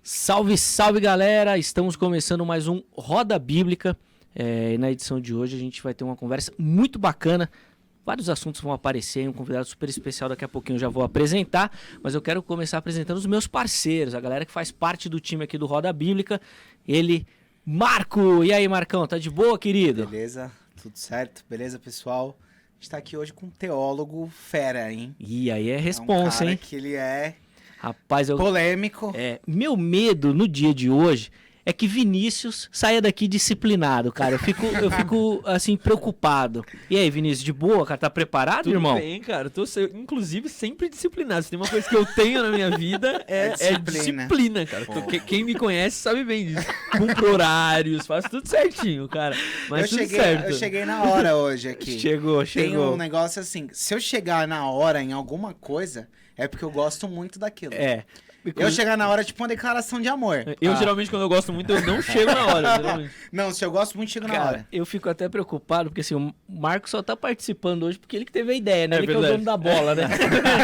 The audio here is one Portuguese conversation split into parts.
Salve, salve galera! Estamos começando mais um Roda Bíblica. E na edição de hoje a gente vai ter uma conversa muito bacana. Vários assuntos vão aparecer, um convidado super especial daqui a pouquinho eu já vou apresentar. Mas eu quero começar apresentando os meus parceiros, a galera que faz parte do time aqui do Roda Bíblica. Ele, Marco! E aí, Marcão, tá de boa, querido? Beleza, tudo certo? Beleza, pessoal? A gente tá aqui hoje com um teólogo fera, hein? E aí é responsa, um cara hein? que ele é Rapaz, polêmico. Meu medo no dia de hoje é que Vinícius saia daqui disciplinado, cara. Eu fico assim, preocupado. E aí, Vinícius, de boa, cara? Tá preparado, Tudo irmão? bem, cara. Tô, inclusive, sempre disciplinado. Se tem uma coisa que eu tenho na minha vida, é disciplina, cara. Quem me conhece sabe bem disso. Cumpro horários, faço tudo certinho, cara. Mas tudo certo. Eu cheguei na hora hoje aqui. Chegou. Tem um negócio assim, se eu chegar na hora em alguma coisa, é porque eu gosto muito daquilo. Eu chegar na hora, tipo uma declaração de amor. Geralmente, quando eu gosto muito, eu não chego na hora. Geralmente. Não, se eu gosto muito, chego na hora. Eu fico até preocupado, porque assim, o Marco só tá participando hoje porque ele que teve a ideia, né? Ele que é o verdade. dono da bola, né?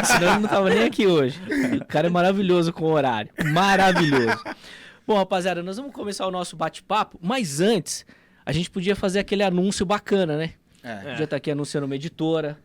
Senão ele não tava nem aqui hoje. O cara é maravilhoso com o horário. Maravilhoso. Bom, rapaziada, nós vamos começar o nosso bate-papo, mas antes, a gente podia fazer aquele anúncio bacana, né? Podia estar aqui anunciando uma editora,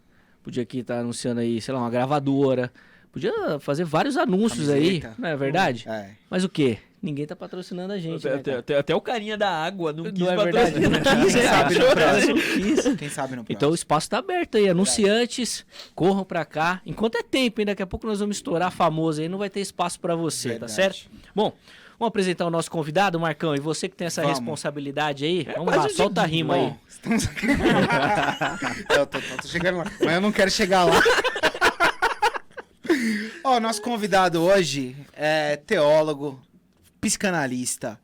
podia aqui estar anunciando aí, sei lá, uma gravadora. Podia fazer vários anúncios Camiseta. aí, não é verdade? É. Mas o quê? Ninguém tá patrocinando a gente, né, cara? Até o carinha da água não quis Não é verdade? patrocinar. Não quis, Quem cara. sabe no próximo? Não quis. Quem sabe no próximo? Então o espaço tá aberto aí, anunciantes, corram pra cá. Enquanto é tempo, hein? Daqui a pouco nós vamos estourar famoso aí, não vai ter espaço pra você, Verdade. tá certo? Bom, vamos apresentar o nosso convidado, Marcão, e você que tem essa Vamos. responsabilidade aí, vamos quase lá, um solta a rima aí. Bom, estamos... eu tô chegando lá, mas eu não quero chegar lá. Ó, nosso convidado hoje é teólogo, psicanalista,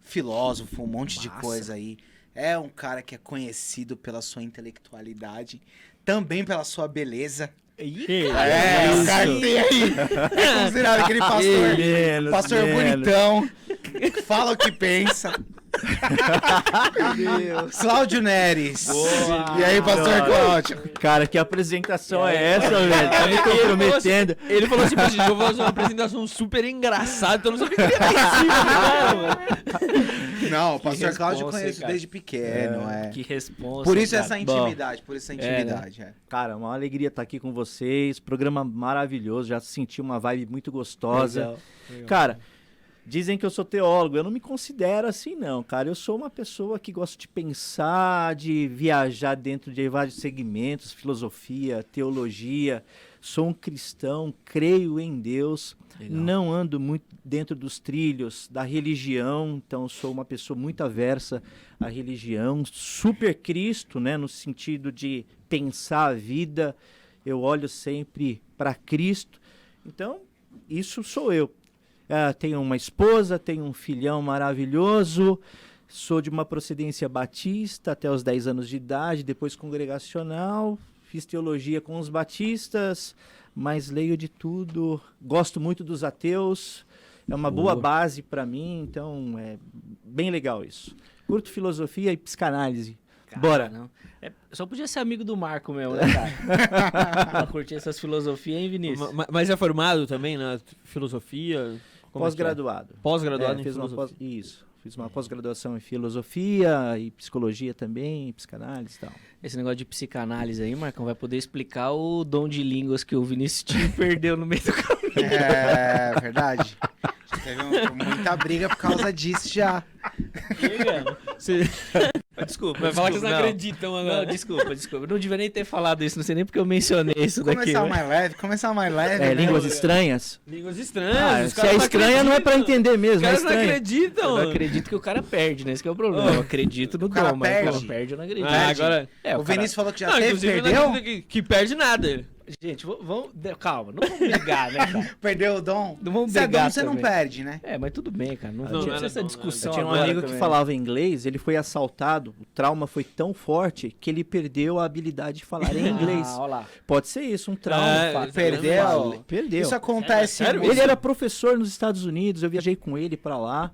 filósofo, um monte de coisa aí. É um cara que é conhecido pela sua intelectualidade, também pela sua beleza. O cara que tem aí. É considerado aquele pastor bonitão, que fala o que pensa. Cláudio Neres. Boa. E aí, pastor Cláudio? Cara, que apresentação é essa, velho? Tá me comprometendo. Ele falou assim pra gente, eu vou fazer uma apresentação super engraçada, então eu não sabia que ele era em cima, né? Não, o pastor responsa, Cláudio eu conheço cara. desde pequeno. Que responsa. Por isso cara. essa intimidade, por isso essa intimidade. Cara, uma alegria estar aqui com vocês. Programa maravilhoso. Já senti uma vibe muito gostosa. Legal. Cara, dizem que eu sou teólogo. Eu não me considero assim, não, cara. Eu sou uma pessoa que gosta de pensar, de viajar dentro de vários segmentos, filosofia, teologia. Sou um cristão, creio em Deus. Legal. Não ando muito dentro dos trilhos da religião, então sou uma pessoa muito aversa à religião. Super Cristo, né, no sentido de pensar a vida. Eu olho sempre para Cristo. Então, isso sou eu. Tenho uma esposa, tenho um filhão maravilhoso, sou de uma procedência batista até os 10 anos de idade, depois congregacional, fiz teologia com os batistas, mas leio de tudo, gosto muito dos ateus, é uma boa base para mim, então é bem legal isso. Curto filosofia e psicanálise. Cara, Bora! não. Só podia ser amigo do Marco mesmo, né, cara? Pra curtir essas filosofias, hein, Vinícius? Mas é formado também na filosofia? Como é que é? Pós-graduado. Pós-graduado em Fiz filosofia. Isso. Fiz uma pós-graduação em filosofia e psicologia também, psicanálise e tal. Esse negócio de psicanálise aí, Marcão, vai poder explicar o dom de línguas que o Vinícius perdeu no meio do caminho. É verdade. Teve muita briga por causa disso já. Desculpa. Vai falar que vocês não desculpa. acreditam agora. Não, desculpa. Eu não devia nem ter falado isso, não sei nem porque eu mencionei isso daqui. Começar mais leve. né? Línguas estranhas? Línguas estranhas. os Se caras é não estranha, não é pra acreditam. entender mesmo, Os é caras não estranha. acreditam. Eu não acredito que o cara perde, né? Esse que é o problema. Eu acredito no cara dom, mas perde. quando perde eu não acredito. Ah, agora... O Vinícius falou que já Não, teve, inclusive, eu não perdeu? acredito que perde nada. Gente, vamos... Calma, não vamos brigar, né, cara? Perdeu o dom? Não vamos Se é brigar dom, você não também. perde, né? Mas tudo bem, cara. Não, Não, tinha não era essa dom, discussão Eu tinha um agora amigo que também. falava inglês, ele foi assaltado, o trauma foi tão forte que ele perdeu a habilidade de falar em inglês. Ah, olha lá. Pode ser isso, um trauma. É, Perdeu? Perdeu. Isso acontece Sério? muito. Ele era professor nos Estados Unidos, eu viajei com ele pra lá.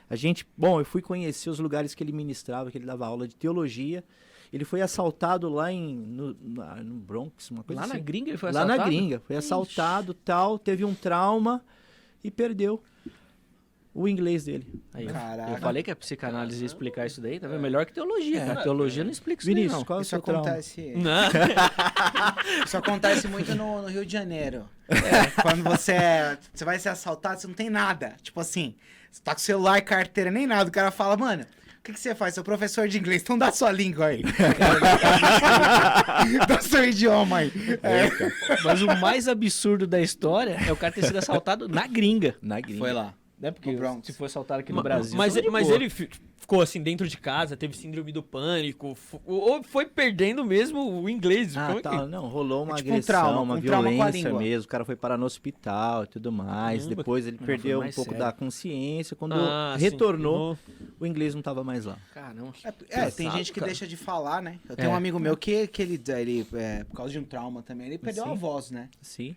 Eu fui conhecer os lugares que ele ministrava, que ele dava aula de teologia. Ele foi assaltado lá no Bronx, uma coisa Lá assim. na gringa ele foi Lá assaltado? na gringa. Foi assaltado, tal, teve um trauma e perdeu. o inglês dele. Aí, Caraca. eu falei que a psicanálise ia explicar isso daí, tá vendo? Melhor que teologia, cara. Teologia não explica isso daí, Vinícius, não. qual é o Isso seu trauma? acontece, Não. isso acontece muito no Rio de Janeiro. Quando você vai ser assaltado, você não tem nada. Tipo assim, você tá com celular, carteira, nem nada. O cara fala, mano, o que você faz? Sou professor de inglês, então dá sua língua aí. Dá seu idioma aí. Mas o mais absurdo da história é o cara ter sido assaltado na gringa. Na gringa. Foi lá. Né? Porque No Bronx. se for assaltado aqui no Brasil... Mas, tamo de mas boa. ele ficou assim dentro de casa, teve síndrome do pânico, ou foi perdendo mesmo o inglês. Ah, Como é tá. Não, rolou uma É tipo um agressão, trauma, uma um trauma com a violência língua. mesmo. O cara foi parar no hospital e tudo mais. Caramba. Depois ele Não, perdeu foi um mais pouco sério. da consciência. Quando sim. retornou, o inglês não tava mais lá. Caramba. Tem Pesado, gente que cara. deixa de falar, né? Eu tenho um amigo meu que ele por causa de um trauma também, ele perdeu Sim. a voz, né? Sim.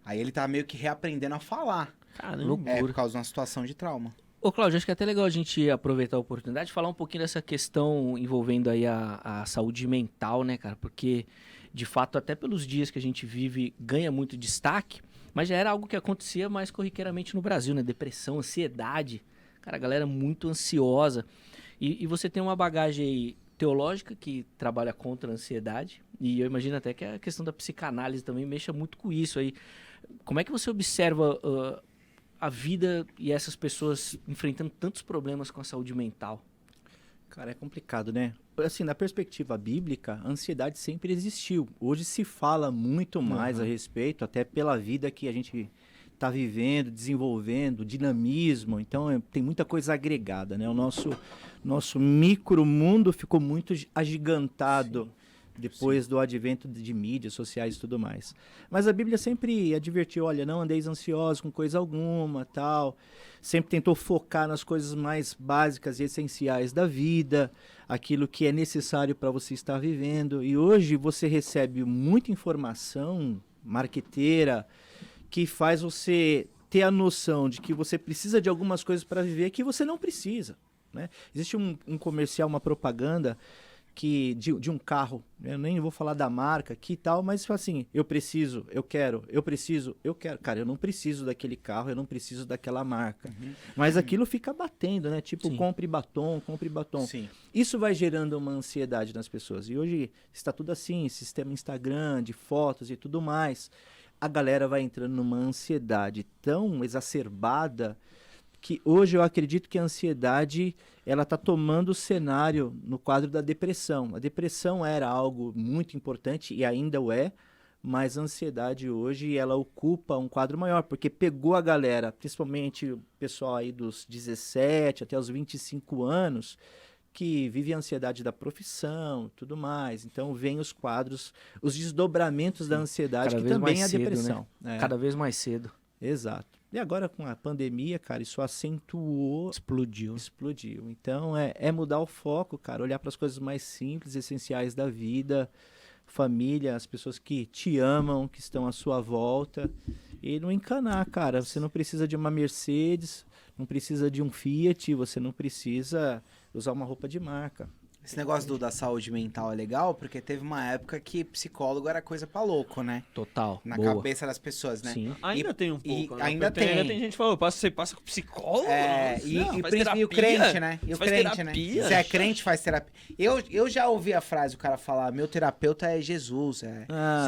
Aí ele tá meio que reaprendendo a falar. Caramba. Loucura. Por causa de uma situação de trauma. Ô, Cláudio, acho que é até legal a gente aproveitar a oportunidade de falar um pouquinho dessa questão envolvendo aí a saúde mental, né, cara? Porque, de fato, até pelos dias que a gente vive, ganha muito destaque, mas já era algo que acontecia mais corriqueiramente no Brasil, né? Depressão, ansiedade. Cara, a galera muito ansiosa. E você tem uma bagagem aí teológica que trabalha contra a ansiedade, e eu imagino até que a questão da psicanálise também mexa muito com isso aí. Como é que você observa a vida e essas pessoas enfrentando tantos problemas com a saúde mental? Cara, é complicado, né? Assim, na perspectiva bíblica, a ansiedade sempre existiu. Hoje se fala muito mais a respeito, até pela vida que a gente está vivendo, desenvolvendo, dinamismo. Então, tem muita coisa agregada, né? O nosso micromundo ficou muito agigantado depois do advento de mídias sociais e tudo mais. Mas a Bíblia sempre advertiu, olha, não andeis ansiosos com coisa alguma, tal. Sempre tentou focar nas coisas mais básicas e essenciais da vida, aquilo que é necessário para você estar vivendo. E hoje você recebe muita informação marqueteira que faz você ter a noção de que você precisa de algumas coisas para viver que você não precisa, né? Existe um comercial, uma propaganda de um carro, eu nem vou falar da marca aqui e tal, mas assim, eu preciso, eu quero. Cara, eu não preciso daquele carro, eu não preciso daquela marca. Mas aquilo fica batendo, né? Tipo, Sim. compre batom. Sim. Isso vai gerando uma ansiedade nas pessoas. E hoje está tudo assim, sistema Instagram, de fotos e tudo mais. A galera vai entrando numa ansiedade tão exacerbada que hoje eu acredito que a ansiedade ela está tomando o cenário no quadro da depressão. A depressão era algo muito importante e ainda o é, mas a ansiedade hoje ela ocupa um quadro maior, porque pegou a galera, principalmente o pessoal aí dos 17 até os 25 anos, que vive a ansiedade da profissão e tudo mais. Então vem os quadros, os desdobramentos da ansiedade, Cada que vez também é mais a cedo, depressão. né? É, Cada vez mais cedo. exato. E agora com a pandemia, cara, isso acentuou, Explodiu. explodiu. Então é mudar o foco, cara, olhar para as coisas mais simples, essenciais da vida, família, as pessoas que te amam, que estão à sua volta, e não encanar, cara. Você não precisa de uma Mercedes, não precisa de um Fiat, você não precisa usar uma roupa de marca. Esse negócio da saúde mental é legal, porque teve uma época que psicólogo era coisa pra louco, né? Total. Na Boa. cabeça das pessoas, né? Sim. Ainda tem um pouco, né? ainda tem. Ainda tem gente que fala, você passa com psicólogo? E Não, o faz príncipe e o terapia, crente, né? E o faz crente, terapia. né? Se é crente, faz terapia. Eu já ouvi a frase, o cara falar, meu terapeuta é Jesus,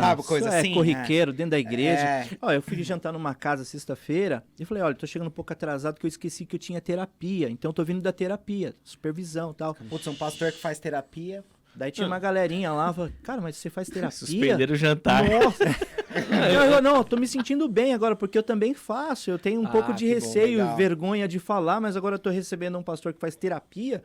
sabe, coisa isso assim? É corriqueiro, dentro da igreja. É. Ó, eu fui jantar numa casa sexta-feira e falei, olha, tô chegando um pouco atrasado que eu esqueci que eu tinha terapia. Então eu tô vindo da terapia, supervisão e tal. Putz, um pastor que faz terapia. Daí tinha uma galerinha lá, falei, cara, mas você faz terapia? Suspenderam o jantar. Nossa! Não, eu tô me sentindo bem agora, porque eu também faço. Eu tenho um pouco de que bom, receio, legal. vergonha de falar, mas agora eu tô recebendo um pastor que faz terapia.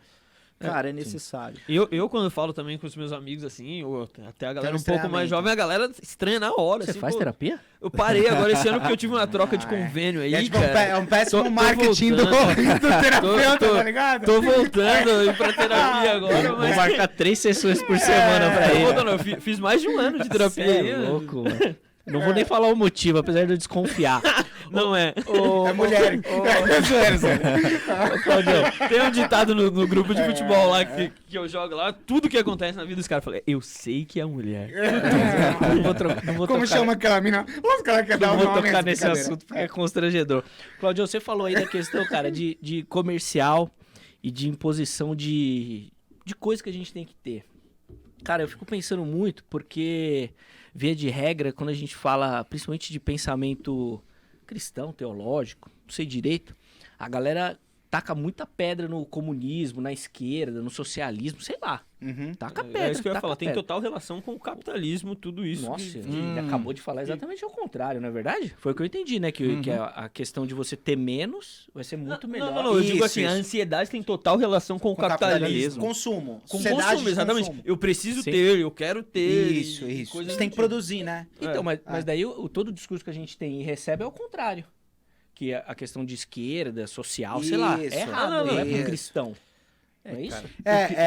Cara, é necessário. Eu quando falo também com os meus amigos, assim, ou até a galera Tem um um pouco mais estranhamento. jovem, a galera estranha na hora. Você assim, faz pô, terapia? Eu parei agora esse ano porque eu tive uma troca de convênio aí, É tipo cara. é um péssimo Tô marketing do voltando. terapeuta, Tô- tá ligado? Tô voltando a ir pra terapia agora, Vou mas... marcar 3 sessões por semana pra Tô ele. voltando, eu fiz mais de um ano de terapia. Cê é aí, né? louco, mano. Não vou nem falar o motivo, apesar de eu desconfiar. Não é. É mulher. Ô, Claudião, tem um ditado no grupo de futebol lá que eu jogo lá, tudo que acontece na vida dos caras, eu eu sei que é mulher. Não vou Como tocar, chama aquela mina? Os caras querem dar não o vou nome tocar nessa nesse brincadeira. assunto porque é constrangedor. Claudio, você falou aí da questão, cara, de comercial e de imposição de coisa que a gente tem que ter. Cara, eu fico pensando muito porque, via de regra, quando a gente fala principalmente de pensamento cristão, teológico, não sei direito, a galera taca muita pedra no comunismo, na esquerda, no socialismo, sei lá. Uhum. Taca pedra. É isso que eu ia taca falar, tem pedra. total relação com o capitalismo, tudo isso. Nossa, que- ele acabou de falar exatamente ao contrário, não é verdade? Foi o que eu entendi, né? Que a questão de você ter menos vai ser muito melhor. Não, eu digo Isso, assim, a isso. ansiedade tem total relação com o capitalismo. Consumo. Com Sociedade consumo, de exatamente. consumo. Eu preciso Sim. ter, eu quero ter. Isso, e isso. coisas Você do tem que tipo. produzir, né? Então, mas daí todo o discurso que a gente tem e recebe é o contrário. Que a questão de esquerda, social, sei lá, Isso. é errado, não é pro Isso. cristão. Não é isso?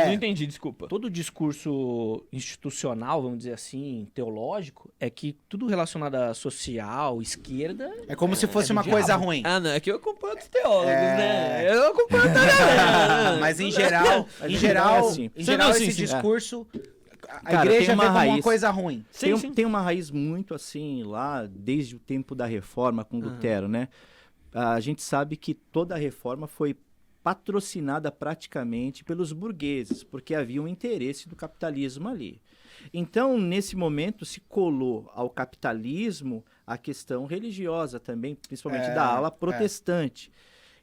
Não entendi, desculpa. Todo discurso institucional, vamos dizer assim, teológico, é que tudo relacionado a social, esquerda... É como se fosse do uma diabo. coisa ruim. Ah, não, é que eu acompanho os teólogos, É. né? Eu acompanho a galera. Mas em geral, Mas em não geral, é assim. em geral Não, sim, esse sim. discurso, a Cara, igreja tem uma vê como uma raiz. coisa ruim. Sim, sim. Tem uma raiz muito assim lá, desde o tempo da reforma com Lutero, né? A gente sabe que toda a reforma foi patrocinada praticamente pelos burgueses, porque havia um interesse do capitalismo ali. Então, nesse momento, se colou ao capitalismo a questão religiosa também, principalmente da ala protestante.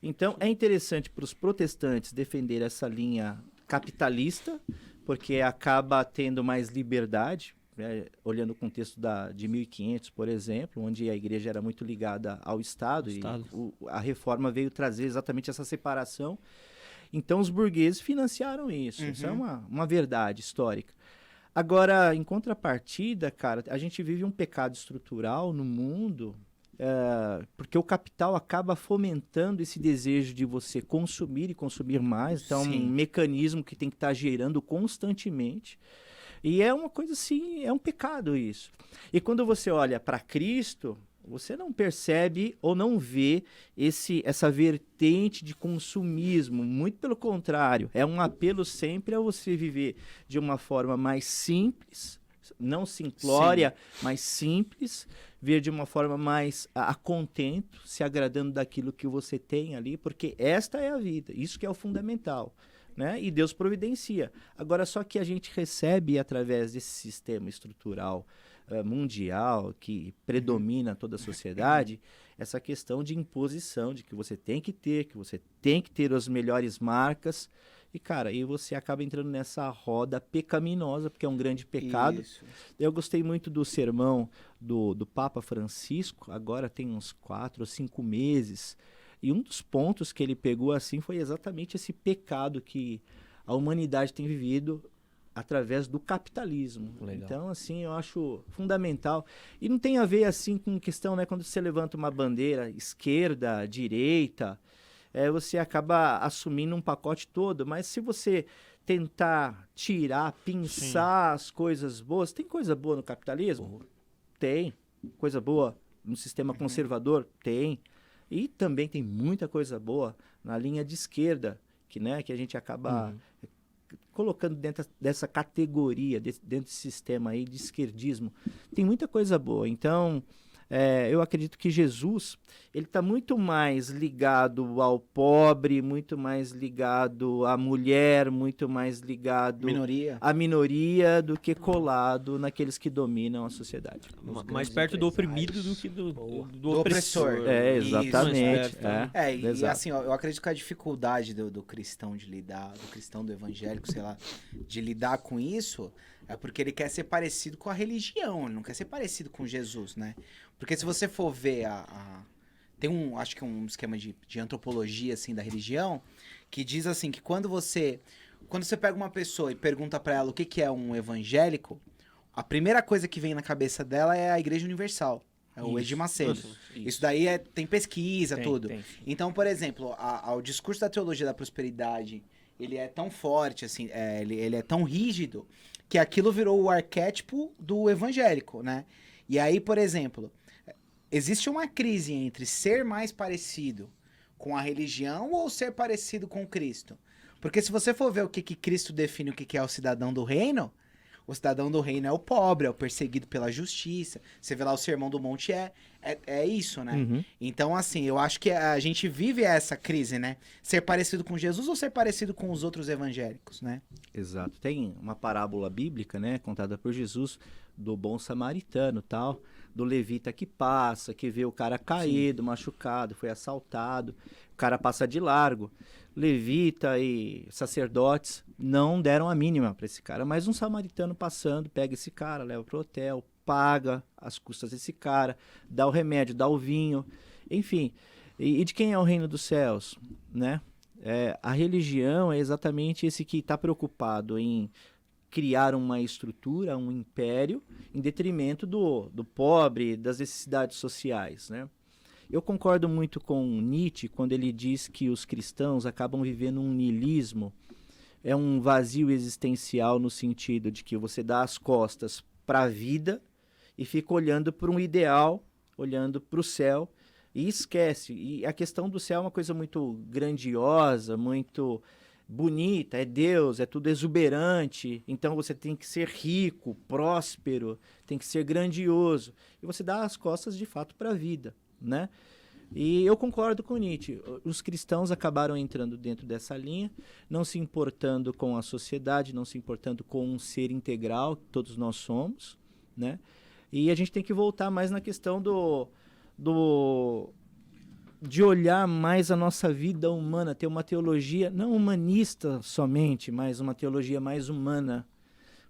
Então, é interessante para os protestantes defender essa linha capitalista, porque acaba tendo mais liberdade, né? Olhando o contexto de 1500, por exemplo, onde a igreja era muito ligada ao Estado, e a reforma veio trazer exatamente essa separação. Então, os burgueses financiaram isso. Isso é uma verdade histórica. Agora, em contrapartida, cara, a gente vive um pecado estrutural no mundo, porque o capital acaba fomentando esse desejo de você consumir e consumir mais. Então, é um mecanismo que tem que estar gerando constantemente. E é uma coisa assim, é um pecado isso. E quando você olha para Cristo, você não percebe ou não vê essa vertente de consumismo. Muito pelo contrário, é um apelo sempre a você viver de uma forma mais simples, não simplória, mas simples, ver de uma forma mais a contento, se agradando daquilo que você tem ali, porque esta é a vida, isso que é o fundamental. Né? E Deus providencia. Agora, só que a gente recebe através desse sistema estrutural mundial que predomina toda a sociedade, essa questão de imposição, de que você tem que ter as melhores marcas. E, cara, aí você acaba entrando nessa roda pecaminosa, porque é um grande pecado. Isso. Eu gostei muito do sermão do Papa Francisco, agora tem uns 4 ou 5 meses. E um dos pontos que ele pegou assim foi exatamente esse pecado que a humanidade tem vivido através do capitalismo. Legal. Então, assim, eu acho fundamental. E não tem a ver assim com questão, né, quando você levanta uma bandeira esquerda, direita, você acaba assumindo um pacote todo, mas se você tentar tirar, pinçar as coisas boas, tem coisa boa no capitalismo? Tem. Coisa boa no sistema conservador? Tem. E também tem muita coisa boa na linha de esquerda, que a gente acaba colocando dentro dessa categoria, dentro desse sistema aí de esquerdismo. Tem muita coisa boa. Então, eu acredito que Jesus, ele está muito mais ligado ao pobre, muito mais ligado à mulher, muito mais ligado à minoria do que colado naqueles que dominam a sociedade. Mais perto do oprimido do que do opressor. Exatamente. E assim, ó, eu acredito que a dificuldade do cristão de lidar, do cristão do evangélico, sei lá, de lidar com isso, é porque ele quer ser parecido com a religião, ele não quer ser parecido com Jesus, né? Porque se você for ver tem acho que um esquema de antropologia, assim, da religião, que diz assim, que quando você pega uma pessoa e pergunta pra ela o que é um evangélico, a primeira coisa que vem na cabeça dela é a Igreja Universal. É o Edir Macedo. Isso daí tem pesquisa, tudo. Tem. Então, por exemplo, o discurso da teologia da prosperidade, ele é tão forte, assim, ele é tão rígido, que aquilo virou o arquétipo do evangélico, né? E aí, por exemplo, existe uma crise entre ser mais parecido com a religião ou ser parecido com Cristo? Porque se você for ver o que Cristo define o que é o cidadão do reino, o cidadão do reino é o pobre, é o perseguido pela justiça. Você vê lá o Sermão do Monte, é isso, né? Uhum. Então, assim, eu acho que a gente vive essa crise, né? Ser parecido com Jesus ou ser parecido com os outros evangélicos, né? Exato. Tem uma parábola bíblica, né, contada por Jesus, do bom samaritano, tal, do levita que passa, que vê o cara caído, machucado, foi assaltado, o cara passa de largo. Levita e sacerdotes não deram a mínima para esse cara, mas um samaritano passando, pega esse cara, leva pro hotel, paga as custas desse cara, dá o remédio, dá o vinho, enfim. E de quem é o reino dos céus, né? A religião é exatamente esse que está preocupado em criar uma estrutura, um império, em detrimento do pobre, das necessidades sociais, né? Eu concordo muito com Nietzsche quando ele diz que os cristãos acabam vivendo um niilismo, é um vazio existencial no sentido de que você dá as costas para a vida e fica olhando para um ideal, olhando para o céu e esquece. E a questão do céu é uma coisa muito grandiosa, muito bonita, é Deus, é tudo exuberante, então você tem que ser rico, próspero, tem que ser grandioso. E você dá as costas de fato para a vida, né? E eu concordo com Nietzsche. Os cristãos acabaram entrando dentro dessa linha, não se importando com a sociedade, não se importando com um ser integral que todos nós somos, né? E a gente tem que voltar mais na questão de olhar mais a nossa vida humana, ter uma teologia não humanista somente, mas uma teologia mais humana,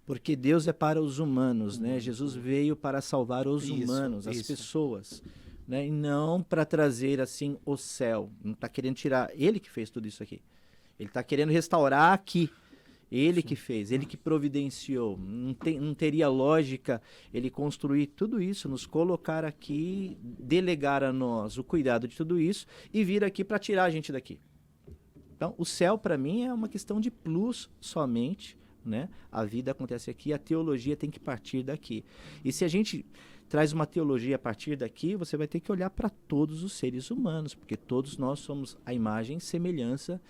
porque Deus é para os humanos, né? Jesus veio para salvar os humanos, as pessoas, né? E não para trazer assim o céu. Não está querendo tirar, ele que fez tudo isso aqui. Ele está querendo restaurar aqui. Ele que fez, ele que providenciou. Não teria lógica ele construir tudo isso, nos colocar aqui, delegar a nós o cuidado de tudo isso e vir aqui para tirar a gente daqui. Então, o céu para mim é uma questão de plus somente, né? A vida acontece aqui, a teologia tem que partir daqui. E se a gente traz uma teologia a partir daqui, você vai ter que olhar para todos os seres humanos, porque todos nós somos a imagem e semelhança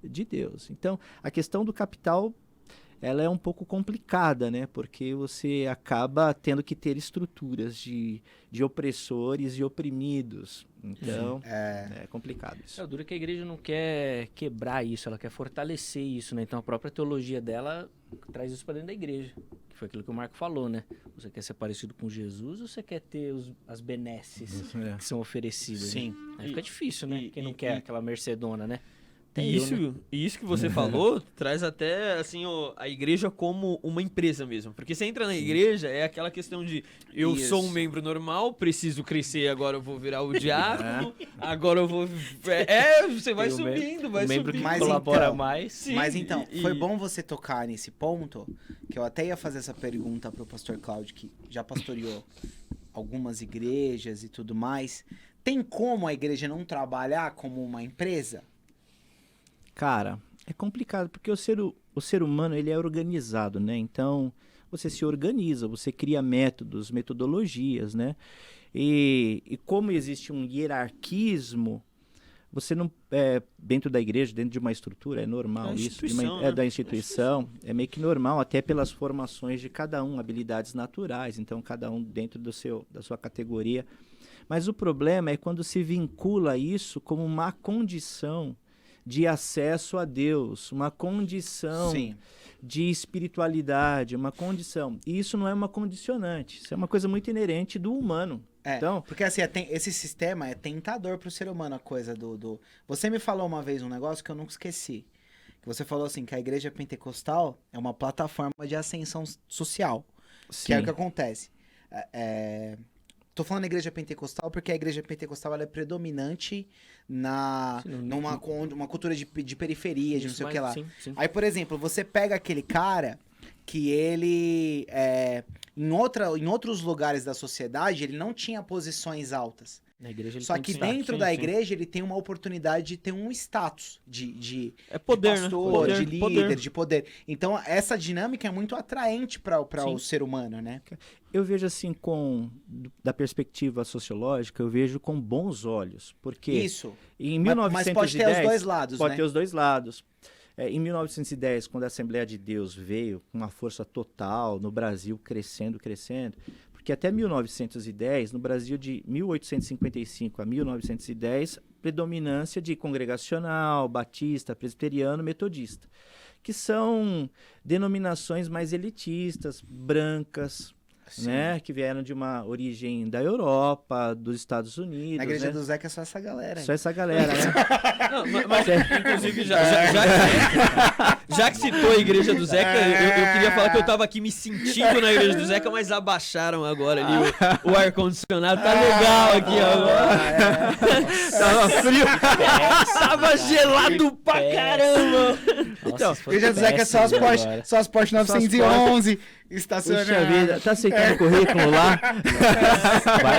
de Deus. Então, a questão do capital, ela é um pouco complicada, né? Porque você acaba tendo que ter estruturas de opressores e oprimidos. Então, é complicado isso. O duro é que a igreja não quer quebrar isso, ela quer fortalecer isso, né? Então, a própria teologia dela traz isso para dentro da igreja. Que foi aquilo que o Marco falou, né? Você quer ser parecido com Jesus ou você quer ter as benesses que são oferecidas? Sim. Né? Aí fica difícil, né? Quem não quer aquela Mercedona, né? Isso que você falou traz até assim a igreja como uma empresa mesmo. Porque você entra na igreja, é aquela questão de eu sou um membro normal, preciso crescer, agora eu vou virar o diácono, agora eu vou... você vai subindo, vai membro subindo. que colabora mais. Sim, mas então, foi bom você tocar nesse ponto, que eu até ia fazer essa pergunta pro pastor Cláudio, que já pastoreou algumas igrejas e tudo mais. Tem como a igreja não trabalhar como uma empresa? Cara, é complicado, porque o ser humano ele é organizado, né? Então, você se organiza, você cria métodos, metodologias, né? E como existe um hierarquismo, você não... dentro da igreja, dentro de uma estrutura, é normal isso. Da instituição, é meio que normal, até pelas formações de cada um, habilidades naturais, então cada um dentro da sua categoria. Mas o problema é quando se vincula isso como uma condição de acesso a Deus, uma condição de espiritualidade, uma condição. E isso não é uma condicionante, isso é uma coisa muito inerente do humano. Então, porque assim, esse sistema é tentador pro ser humano, a coisa do... Você me falou uma vez um negócio que eu nunca esqueci. Que você falou assim, que a igreja pentecostal é uma plataforma de ascensão social. Sim. Que é o que acontece. Tô falando igreja pentecostal porque a igreja pentecostal ela é predominante numa cultura de periferia, de não sei o que lá. Sim. Aí, por exemplo, você pega aquele cara que ele, em outros lugares da sociedade, ele não tinha posições altas. Na igreja ele Só tem que destaque. dentro sim, da sim. igreja ele tem uma oportunidade de ter um status de É poder, de né? pastor, Poder, de líder, poder. de poder. Então essa dinâmica é muito atraente para Sim. o ser humano, né? Eu vejo assim, da perspectiva sociológica, eu vejo com bons olhos. Porque Isso. em Mas 1910... pode ter os dois lados, Pode né? ter os dois lados. Em 1910, quando a Assembleia de Deus veio com uma força total no Brasil, crescendo, porque até 1910, no Brasil de 1855 a 1910, predominância de congregacional, batista, presbiteriano, metodista, que são denominações mais elitistas, brancas, né, que vieram de uma origem da Europa, dos Estados Unidos. Na igreja né? do Zeca é só essa galera. Só essa galera, né? Não, mas, inclusive, já que citou a igreja do Zeca, eu queria falar que eu tava aqui me sentindo na igreja do Zeca, mas abaixaram agora ali o ar-condicionado. Tá legal aqui agora. Tava frio. Tava gelado pra caramba. Então, A igreja do Zeca é só as Porsche 911 estacionando. Puxa vida, tá aceitando o currículo lá?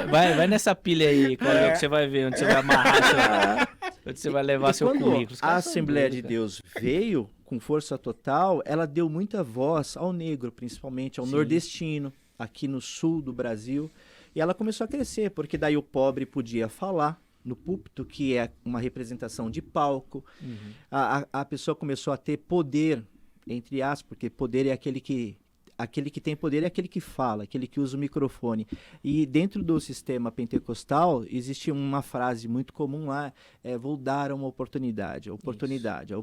vai nessa pilha aí, Claudio, que você vai ver onde você vai amarrar onde você vai levar E seu quando currículo. Os a caras são Assembleia doidos, de cara. Deus veio com força total, ela deu muita voz ao negro, principalmente ao nordestino, aqui no sul do Brasil. E ela começou a crescer, porque daí o pobre podia falar no púlpito, que é uma representação de palco. A pessoa começou a ter poder, entre aspas, porque poder é aquele que tem poder é aquele que fala, aquele que usa o microfone. E dentro do sistema pentecostal, existe uma frase muito comum lá, vou dar uma oportunidade, a oportunidade.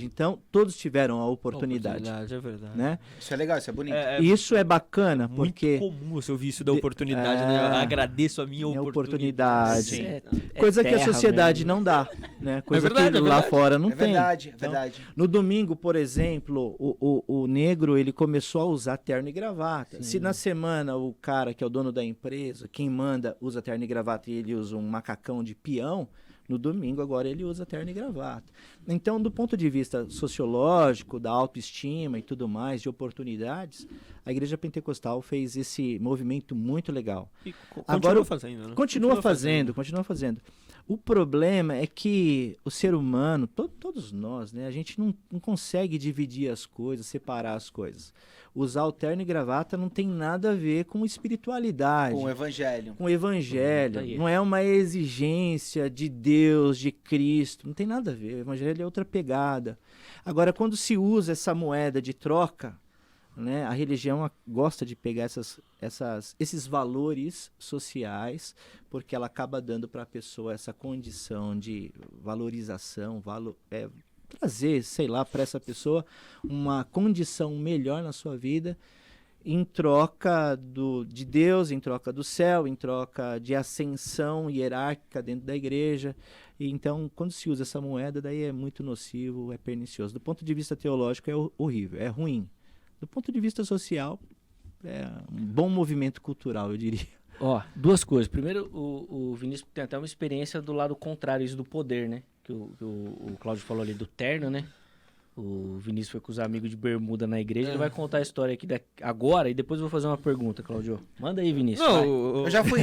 Então, todos tiveram a oportunidade. É verdade. Né? Isso é legal, isso é bonito. E isso é bacana, Muito porque comum você ouvir isso da oportunidade, né? Eu agradeço a minha é oportunidade. oportunidade. É Coisa que a terra sociedade mesmo. não dá, né? Coisa verdade, que é lá verdade. fora não É tem. verdade, é Então, verdade. no domingo, por exemplo, o negro ele começou a usar terno e gravata. Se na semana o cara que é o dono da empresa, quem manda, usa terno e gravata e ele usa um macacão de peão, no domingo agora ele usa terno e gravata. Então, do ponto de vista sociológico, da autoestima e tudo mais, de oportunidades, a Igreja Pentecostal fez esse movimento muito legal. E Agora, continua fazendo, né? Continua fazendo. O problema é que o ser humano, todos nós, né, a gente não consegue dividir as coisas, separar as coisas. Usar o terno e gravata não tem nada a ver com espiritualidade, Com o evangelho. com o evangelho. Aí. Não é uma exigência de Deus, de Cristo. Não tem nada a ver. O evangelho é outra pegada. Agora, quando se usa essa moeda de troca, né, a religião gosta de pegar esses valores sociais, porque ela acaba dando para a pessoa essa condição de valorização, trazer, sei lá, para essa pessoa uma condição melhor na sua vida, em troca de Deus, em troca do céu, em troca de ascensão hierárquica dentro da igreja. E então, quando se usa essa moeda, daí é muito nocivo, é pernicioso. Do ponto de vista teológico, é horrível, é ruim. Do ponto de vista social, é um bom movimento cultural, eu diria. Ó, duas coisas. Primeiro, o Vinícius tem até uma experiência do lado contrário, isso do poder, né? Que o Cláudio falou ali do terno, né? O Vinícius foi com os amigos de bermuda na igreja. Ele vai contar a história aqui agora e depois eu vou fazer uma pergunta, Cláudio. Manda aí, Vinícius. vai. Eu já fui.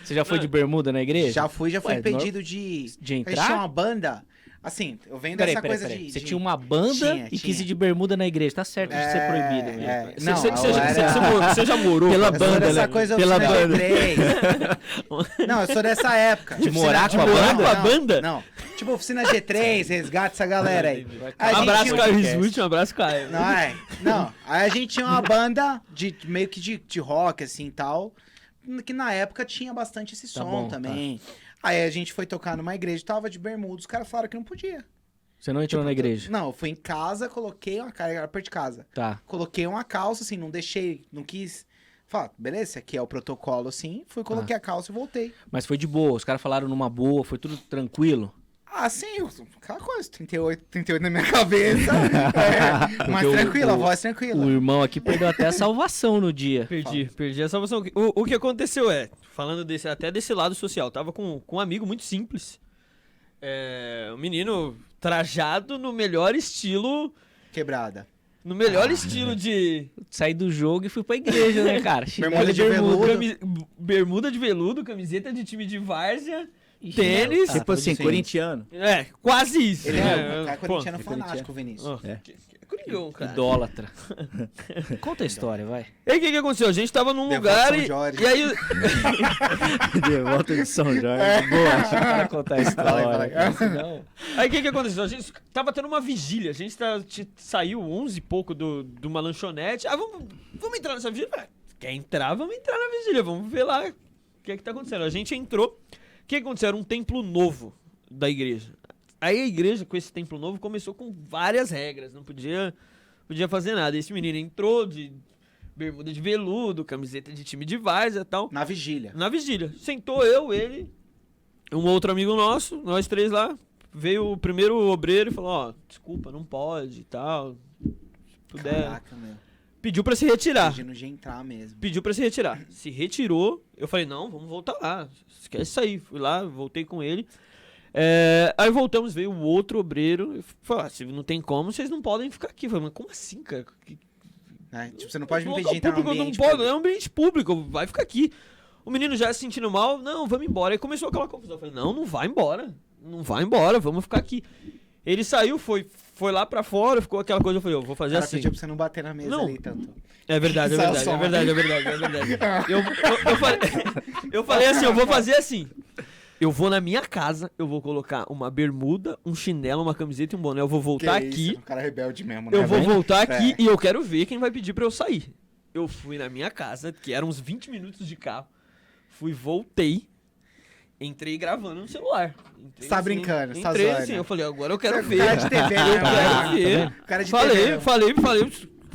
Você já foi de bermuda na igreja? Já fui Ué, impedido de. de A gente entrar? tinha uma banda. Assim, eu venho dessa coisa de. Você tinha uma banda e quis ir de bermuda na igreja. Tá certo de ser proibido mesmo. Não, Você já morou Pela eu sou banda, dessa né? coisa Pela oficina banda. G3. Não, eu sou dessa época. De morar com a Não, banda? Com a banda? Não. Tipo, oficina G3, resgate essa galera aí. Um abraço, tinha Caio Rismuth, um abraço, Caio. Não, aí a gente tinha uma banda meio que de rock, assim, tal, que na época tinha bastante esse som bom, também. Aí a gente foi tocar numa igreja, tava de bermuda, os caras falaram que não podia. Você não entrou na igreja? Não, eu fui em casa, coloquei uma cara, era perto de casa. Tá. Coloquei uma calça, assim, não deixei, não quis. Falei, beleza, esse aqui é o protocolo, assim. Fui, coloquei a calça e voltei. Mas foi de boa, os caras falaram numa boa, foi tudo tranquilo. Ah, sim, aquela coisa, 38 na minha cabeça. Mas Porque tranquila, a voz tranquila. O irmão aqui perdeu até a salvação no dia. Perdi a salvação. O que aconteceu falando até desse lado social, tava com um amigo muito simples. Um menino trajado no melhor estilo. Quebrada. No melhor estilo de... Saí do jogo e fui pra igreja, né, cara? Bermuda de veludo. Bermuda de veludo, camiseta de time de várzea, tênis. Tipo assim, sim. corintiano. Quase isso. Ele né? é um cara Pô, corintiano fanático, Vinícius. ó, É. Coringão, cara. Idólatra. Conta a história, vai. E aí, o que aconteceu? A gente tava num De lugar volta São Jorge. e aí... De volta de São Jorge. Boa. Para contar a história. Fala aí. Não. Aí o que aconteceu? A gente tava tendo uma vigília. A gente saiu 11 e pouco de uma lanchonete. Ah, vamos entrar nessa vigília? Ah, quer entrar? Vamos entrar na vigília. Vamos ver lá o que é que tá acontecendo. A gente entrou. O que aconteceu? Era um templo novo da igreja. Aí a igreja, com esse templo novo, começou com várias regras. Não podia fazer nada. Esse menino entrou de bermuda de veludo, camiseta de time de várzea e tal. Na vigília. Na vigília. Sentou eu, ele, um outro amigo nosso, nós três lá. Veio o primeiro obreiro e falou, ó, desculpa, não pode e tal. Se puder. Caraca, meu. Pediu pra se retirar. Pedindo de entrar mesmo. Pediu pra se retirar. Se retirou. Eu falei, não, vamos voltar lá. Esquece isso aí. Fui lá, voltei com ele. Aí voltamos, veio o outro obreiro. Falou, se não tem como, vocês não podem ficar aqui. Eu falei, mas como assim, cara? Tipo, você não pode me Local impedir de entrar no público, ambiente não pode, público. é um ambiente público, vai ficar aqui. O menino já se sentindo mal, não, vamos embora. Aí começou aquela confusão. Eu falei, não vai embora. Não vai embora, vamos ficar aqui. Ele saiu, foi lá pra fora, ficou aquela coisa. Eu falei, eu vou fazer Cara, assim. pediu pra você não bater na mesa Não. ali tanto. É verdade, é Só verdade, som. é verdade, é verdade, é verdade. Eu falei assim, eu vou fazer assim. Eu vou na minha casa, eu vou colocar uma bermuda, um chinelo, uma camiseta e um boné. Eu vou voltar Que aqui. isso, um cara rebelde mesmo, né? Eu vou voltar aqui É. e eu quero ver quem vai pedir pra eu sair. Eu fui na minha casa, que eram uns 20 minutos de carro. Voltei. Entrei gravando no celular. Você tá brincando, você tá entrei zoando. assim, eu falei, agora eu quero Você é ver. cara de TV, né, eu mano? quero ver. Cara de TV, né? Falei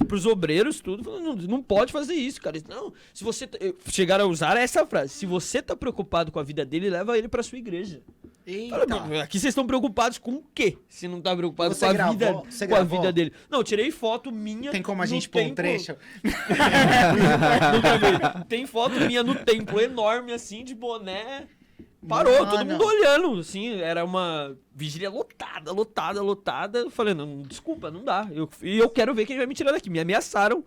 pros obreiros, tudo. Falei, não pode fazer isso, cara. Não, se você... Chegaram a usar essa frase. Se você tá preocupado com a vida dele, leva ele pra sua igreja. Eita. Falei, aqui vocês estão preocupados com o quê? Se não tá preocupado Você com a gravou? vida, Você com a gravou? vida dele. Não, eu tirei foto minha. Tem como a no gente pôr um templo. trecho? Nunca vi. Tem foto minha no templo, enorme assim, de boné. Parou, todo Mano. mundo olhando, assim, era uma vigília lotada. Eu falei, não, desculpa, não dá. E eu quero ver quem vai me tirar daqui. Me ameaçaram,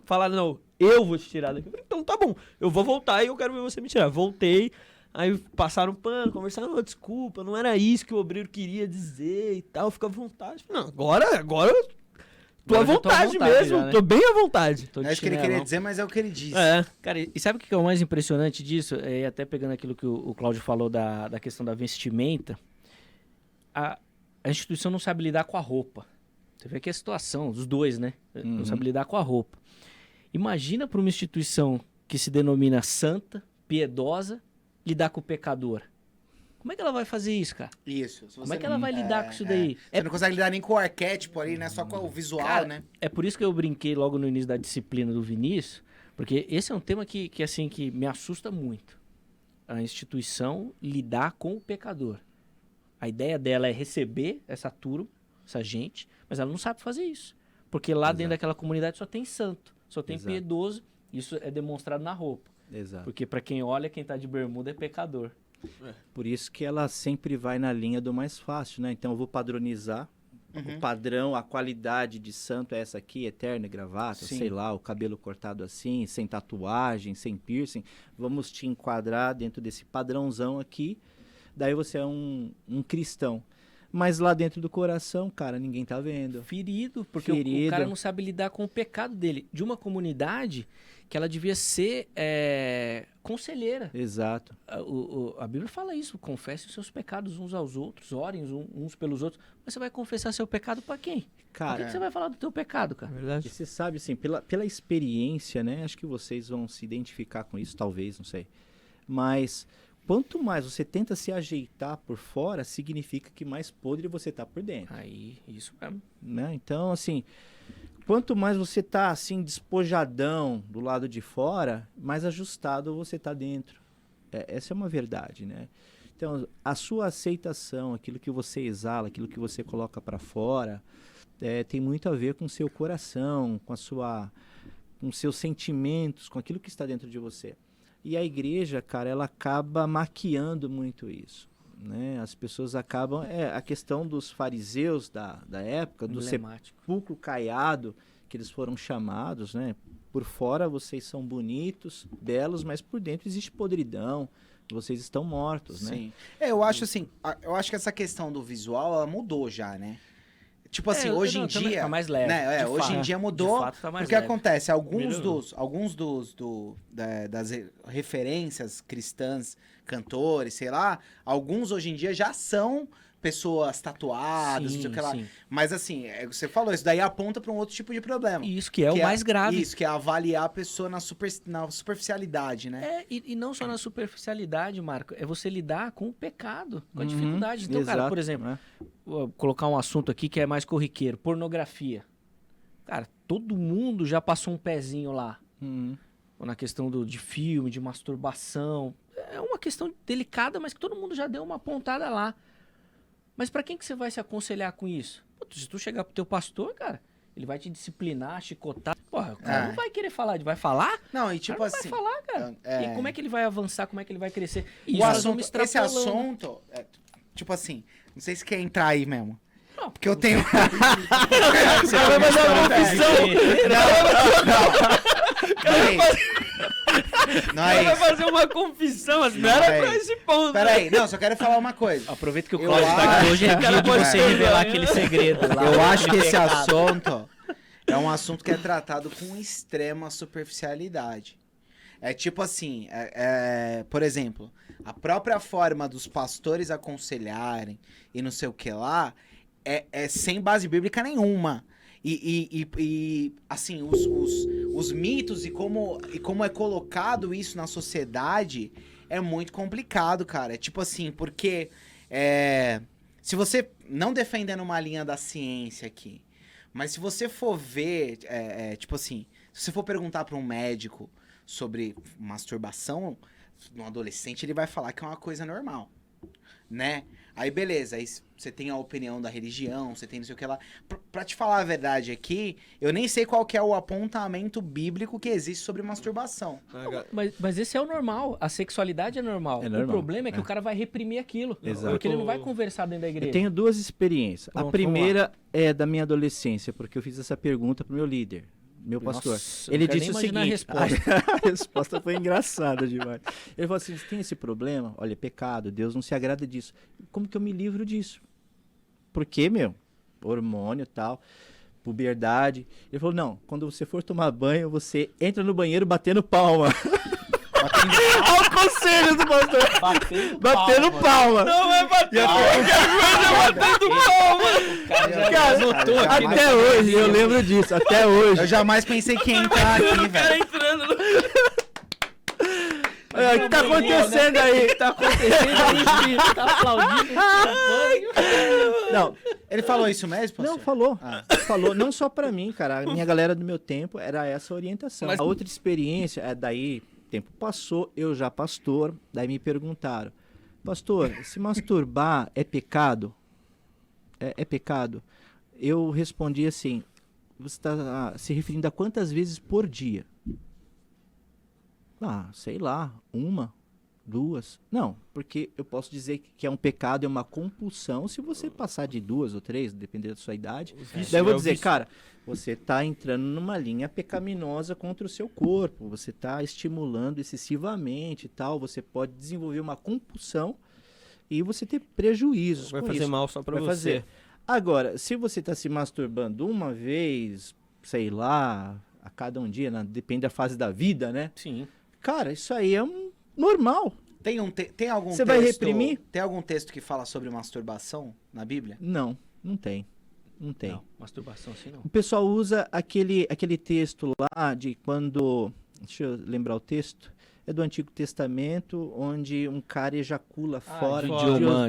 falaram, não, eu vou te tirar daqui. Eu falei, então tá bom, eu vou voltar e eu quero ver você me tirar. Voltei, aí passaram pano, conversaram, desculpa, não era isso que o obreiro queria dizer e tal, fica à vontade. Não, agora eu tô à Agora já tô à vontade vontade mesmo, já, né? tô bem à vontade. Tô Não de é isso que ele chinelão. queria dizer, mas é o que ele disse. Cara, e sabe o que é o mais impressionante disso? É até pegando aquilo que o Cláudio falou da questão da vestimenta. A instituição não sabe lidar com a roupa. Você vê aqui a situação, os dois, né? Não sabe lidar com a roupa. Imagina para uma instituição que se denomina santa, piedosa, lidar com o pecador. Como é que ela vai fazer isso, cara? Isso. Se Como você é que ela não- vai lidar com isso daí? Você não consegue lidar nem com o arquétipo ali, né? Só com o visual, Cara, né? É por isso que eu brinquei logo no início da disciplina do Vinícius, porque esse é um tema que me assusta muito. A instituição lidar com o pecador. A ideia dela é receber essa turma, essa gente, mas ela não sabe fazer isso. Porque lá dentro daquela comunidade só tem santo, só tem Exato. piedoso. Isso é demonstrado na roupa. Exato. Porque para quem olha, quem tá de bermuda é pecador. Por isso que ela sempre vai na linha do mais fácil, né? Então eu vou padronizar o padrão, a qualidade de santo é essa aqui, eterna, gravata, Sim. sei lá, o cabelo cortado assim, sem tatuagem, sem piercing. Vamos te enquadrar dentro desse padrãozão aqui. Daí você é um cristão. Mas lá dentro do coração, cara, ninguém tá vendo. Ferido, porque Ferido. o cara não sabe lidar com o pecado dele. De uma comunidade que ela devia ser conselheira. Exato. A Bíblia fala isso, confesse os seus pecados uns aos outros, orem uns pelos outros. Mas você vai confessar seu pecado para quem? Por Cara, que você vai falar do teu pecado, É cara? verdade. e você sabe, assim, pela experiência, né? Acho que vocês vão se identificar com isso, talvez, não sei. Mas quanto mais você tenta se ajeitar por fora, significa que mais podre você tá por dentro, Aí, isso mesmo. né? Então, assim, quanto mais você tá, assim, despojadão do lado de fora, mais ajustado você tá dentro. Essa é uma verdade, né? Então, a sua aceitação, aquilo que você exala, aquilo que você coloca para fora, tem muito a ver com o seu coração, com os seus sentimentos, com aquilo que está dentro de você. E a igreja, cara, ela acaba maquiando muito isso, né? As pessoas acabam... a questão dos fariseus da época, do Emblemático. sepulcro caiado, que eles foram chamados, né? Por fora vocês são bonitos, belos, mas por dentro existe podridão. Vocês estão mortos, né? Sim. Eu acho assim, eu acho que essa questão do visual, ela mudou já, né? Tipo assim, hoje em dia, tá mais leve, né? Hoje em dia mudou. De fato, tá mais porque leve. acontece, Melhorou. alguns das referências cristãs, cantores, sei lá, alguns hoje em dia já são pessoas tatuadas, não sei o que lá. Sim. Mas assim, você falou, isso daí aponta para um outro tipo de problema. E isso que é o mais grave. Isso, que é avaliar a pessoa na superficialidade, né? E não só na superficialidade, Marco, é você lidar com o pecado, com a Uhum, dificuldade. Então, cara, exato, por exemplo, né? vou colocar um assunto aqui que é mais corriqueiro, pornografia. Cara, todo mundo já passou um pezinho lá. Uhum. Ou na questão de filme, de masturbação. É uma questão delicada, mas que todo mundo já deu uma pontada lá. Mas pra quem que você vai se aconselhar com isso? Pô, se tu chegar pro teu pastor, cara, ele vai te disciplinar, chicotar. Porra, o cara não vai querer falar, ele vai falar? Não, e O tipo cara não assim, vai falar, cara. E como é que ele vai avançar, como é que ele vai crescer? E o isso nós vamos assunto, esse extrapolando. assunto, tipo assim, não sei se quer entrar aí mesmo. Não, Porque eu tenho. Você vai fazer uma Não é Ela vai isso. fazer uma confissão, mas não Não, era é pra isso. esse ponto. Peraí, não, só quero falar uma coisa. Aproveita que o Eu Cláudio tá aqui. acho- Hoje é dia de pode você ser, revelar né? aquele segredo lá. Eu acho que esse Pecado. assunto é um assunto que é tratado com extrema superficialidade. É tipo assim, por exemplo, a própria forma dos pastores aconselharem e não sei o que lá é sem base bíblica nenhuma. E assim, os mitos e como é colocado isso na sociedade é muito complicado, cara. É tipo assim, porque se você, não defendendo uma linha da ciência aqui, mas se você for ver, tipo assim, se você for perguntar para um médico sobre masturbação no adolescente, ele vai falar que é uma coisa normal, né? Aí beleza, aí você tem a opinião da religião, você tem não sei o que lá. Pra te falar a verdade aqui, eu nem sei qual que é o apontamento bíblico que existe sobre masturbação. Mas esse é o normal. A sexualidade é normal. É normal, O problema é que é. o cara vai reprimir aquilo. Exato. Porque ele não vai conversar dentro da igreja. Eu tenho duas experiências. Pronto, A primeira é da minha adolescência, porque eu fiz essa pergunta pro meu líder, meu pastor. Nossa, eu Ele não quero disse o nem imaginar seguinte, a resposta. a resposta foi engraçada demais. Ele falou assim, você tem esse problema? Olha, é pecado, Deus não se agrada disso. Como que eu me livro disso? Porque, hormônio e tal, puberdade. Ele falou, não, quando você for tomar banho, você entra no banheiro batendo palma. Olha o conselho do pastor. Batendo palma. Não vai bater, batendo palma. Cara, anotou aqui, até né? hoje, eu lembro disso, até hoje. Eu jamais pensei que ia entrar aqui, O cara velho. entrando no... O que tá acontecendo aí? O que tá acontecendo aí, filho? Tá aplaudindo. Não, Ele falou isso mesmo, pastor? não, falou. Ah. Falou, não só pra mim, cara. A minha galera do meu tempo era essa orientação. Mas- A outra experiência, daí, tempo passou, eu já pastor, daí me perguntaram, pastor, se masturbar é pecado? É pecado? Eu respondi assim, você está se referindo a quantas vezes por dia? Sei lá, 1, 2. Não, porque eu posso dizer que é um pecado, é uma compulsão se você passar de 2 ou 3, dependendo da sua idade. Daí eu vou dizer, cara, você está entrando numa linha pecaminosa contra o seu corpo, você está estimulando excessivamente e tal, você pode desenvolver uma compulsão e você ter prejuízos Vai com fazer isso. mal só pra Vai você. fazer. Agora, se você está se masturbando uma vez, sei lá, a cada um dia, depende da fase da vida, né? Sim. Cara, isso aí é normal. Tem algum Você texto... vai reprimir? Tem algum texto que fala sobre masturbação na Bíblia? Não tem. Não tem. Não, masturbação assim não. O pessoal usa aquele texto lá de quando... Deixa eu lembrar o texto. É do Antigo Testamento, onde um cara ejacula fora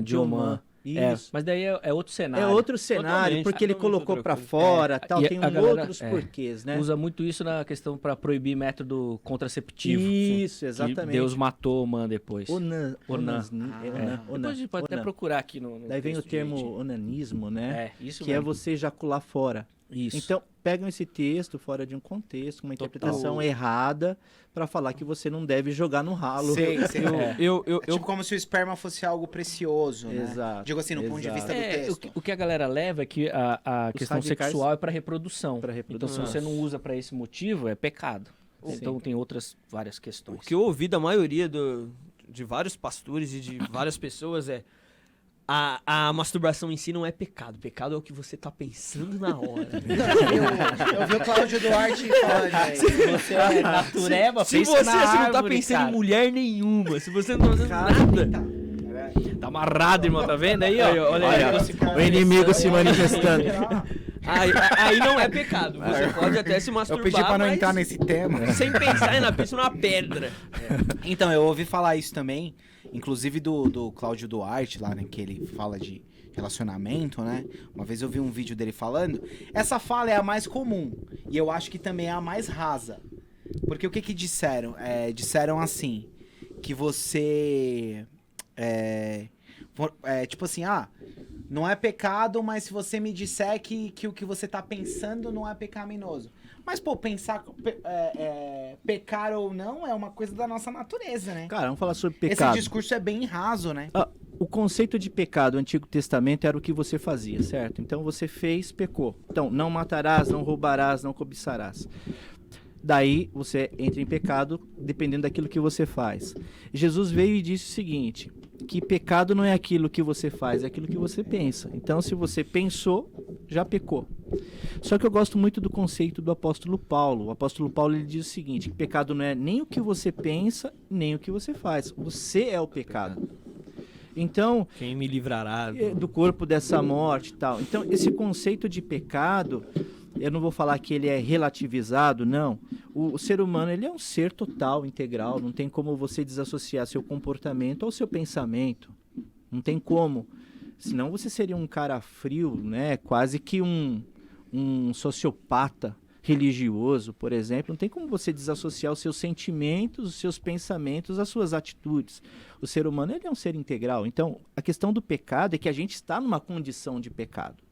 de Omã. Isso. Mas daí é outro cenário. É outro cenário, Totalmente, porque ele totalmente colocou outra pra coisa. fora, tal, e tem a galera- outros porquês, né? Usa muito isso na questão pra proibir método contraceptivo. Isso, Que exatamente. Deus matou Omã depois. Onan. Onan. Onan. Depois a gente pode até procurar aqui no Daí vem o texto termo direitinho. onanismo, né? Isso Que é mesmo. você ejacular fora. Isso. Então, pegam esse texto fora de um contexto, uma interpretação errada, para falar que você não deve jogar no ralo. Sei. Eu Tipo como se o esperma fosse algo precioso, né? Exato. Digo assim, no ponto de vista do texto. O que a galera leva é que a questão radicais- sexual é para reprodução. Pra reprodução. Então, se você não usa para esse motivo, é pecado. Sim. Então, tem várias O questões. que eu ouvi da maioria de vários pastores e de várias pessoas é a masturbação em si não é pecado. Pecado é o que você tá pensando na hora. Eu vi o Cláudio Duarte falando aí. Se você é natureba, Se você não tá pensando em mulher nenhuma, se você não tá fazendo nada. Tá amarrado, irmão, tá vendo aí? Ó? Olha aí. O inimigo se manifestando. Aí não é pecado. Você pode até se masturbar, Eu pedi pra não mas entrar nesse tema. sem pensar na pensa numa pedra. Então, eu ouvi falar isso também, inclusive do Cláudio Duarte, lá, né, que ele fala de relacionamento, né? Uma vez eu vi um vídeo dele falando. Essa fala é a mais comum, e eu acho que também é a mais rasa. Porque o que disseram? Disseram assim, que você... tipo assim, não é pecado, mas se você me disser que o que você tá pensando não é pecaminoso. Mas, pô, pecar ou não é uma coisa da nossa natureza, né? Cara, vamos falar sobre pecado. Esse discurso é bem raso, né? O conceito de pecado do Antigo Testamento era o que você fazia, certo? Então você fez, pecou. Então, não matarás, não roubarás, não cobiçarás. Daí você entra em pecado dependendo daquilo que você faz. Jesus veio e disse o seguinte, que pecado não é aquilo que você faz, é aquilo que você pensa. Então, se você pensou, já pecou. Só que eu gosto muito do conceito do apóstolo Paulo. O apóstolo Paulo ele diz o seguinte, que pecado não é nem o que você pensa, nem o que você faz. Você é o pecado. Então, Quem me livrará do corpo dessa morte e tal. Então, esse conceito de pecado, eu não vou falar que ele é relativizado, não. O ser humano, ele é um ser total, integral. Não tem como você desassociar seu comportamento ao seu pensamento. Não tem como. Senão você seria um cara frio, né? Quase que um sociopata religioso, por exemplo. Não tem como você desassociar os seus sentimentos, os seus pensamentos, as suas atitudes. O ser humano, ele é um ser integral. Então, a questão do pecado é que a gente está numa condição de pecado.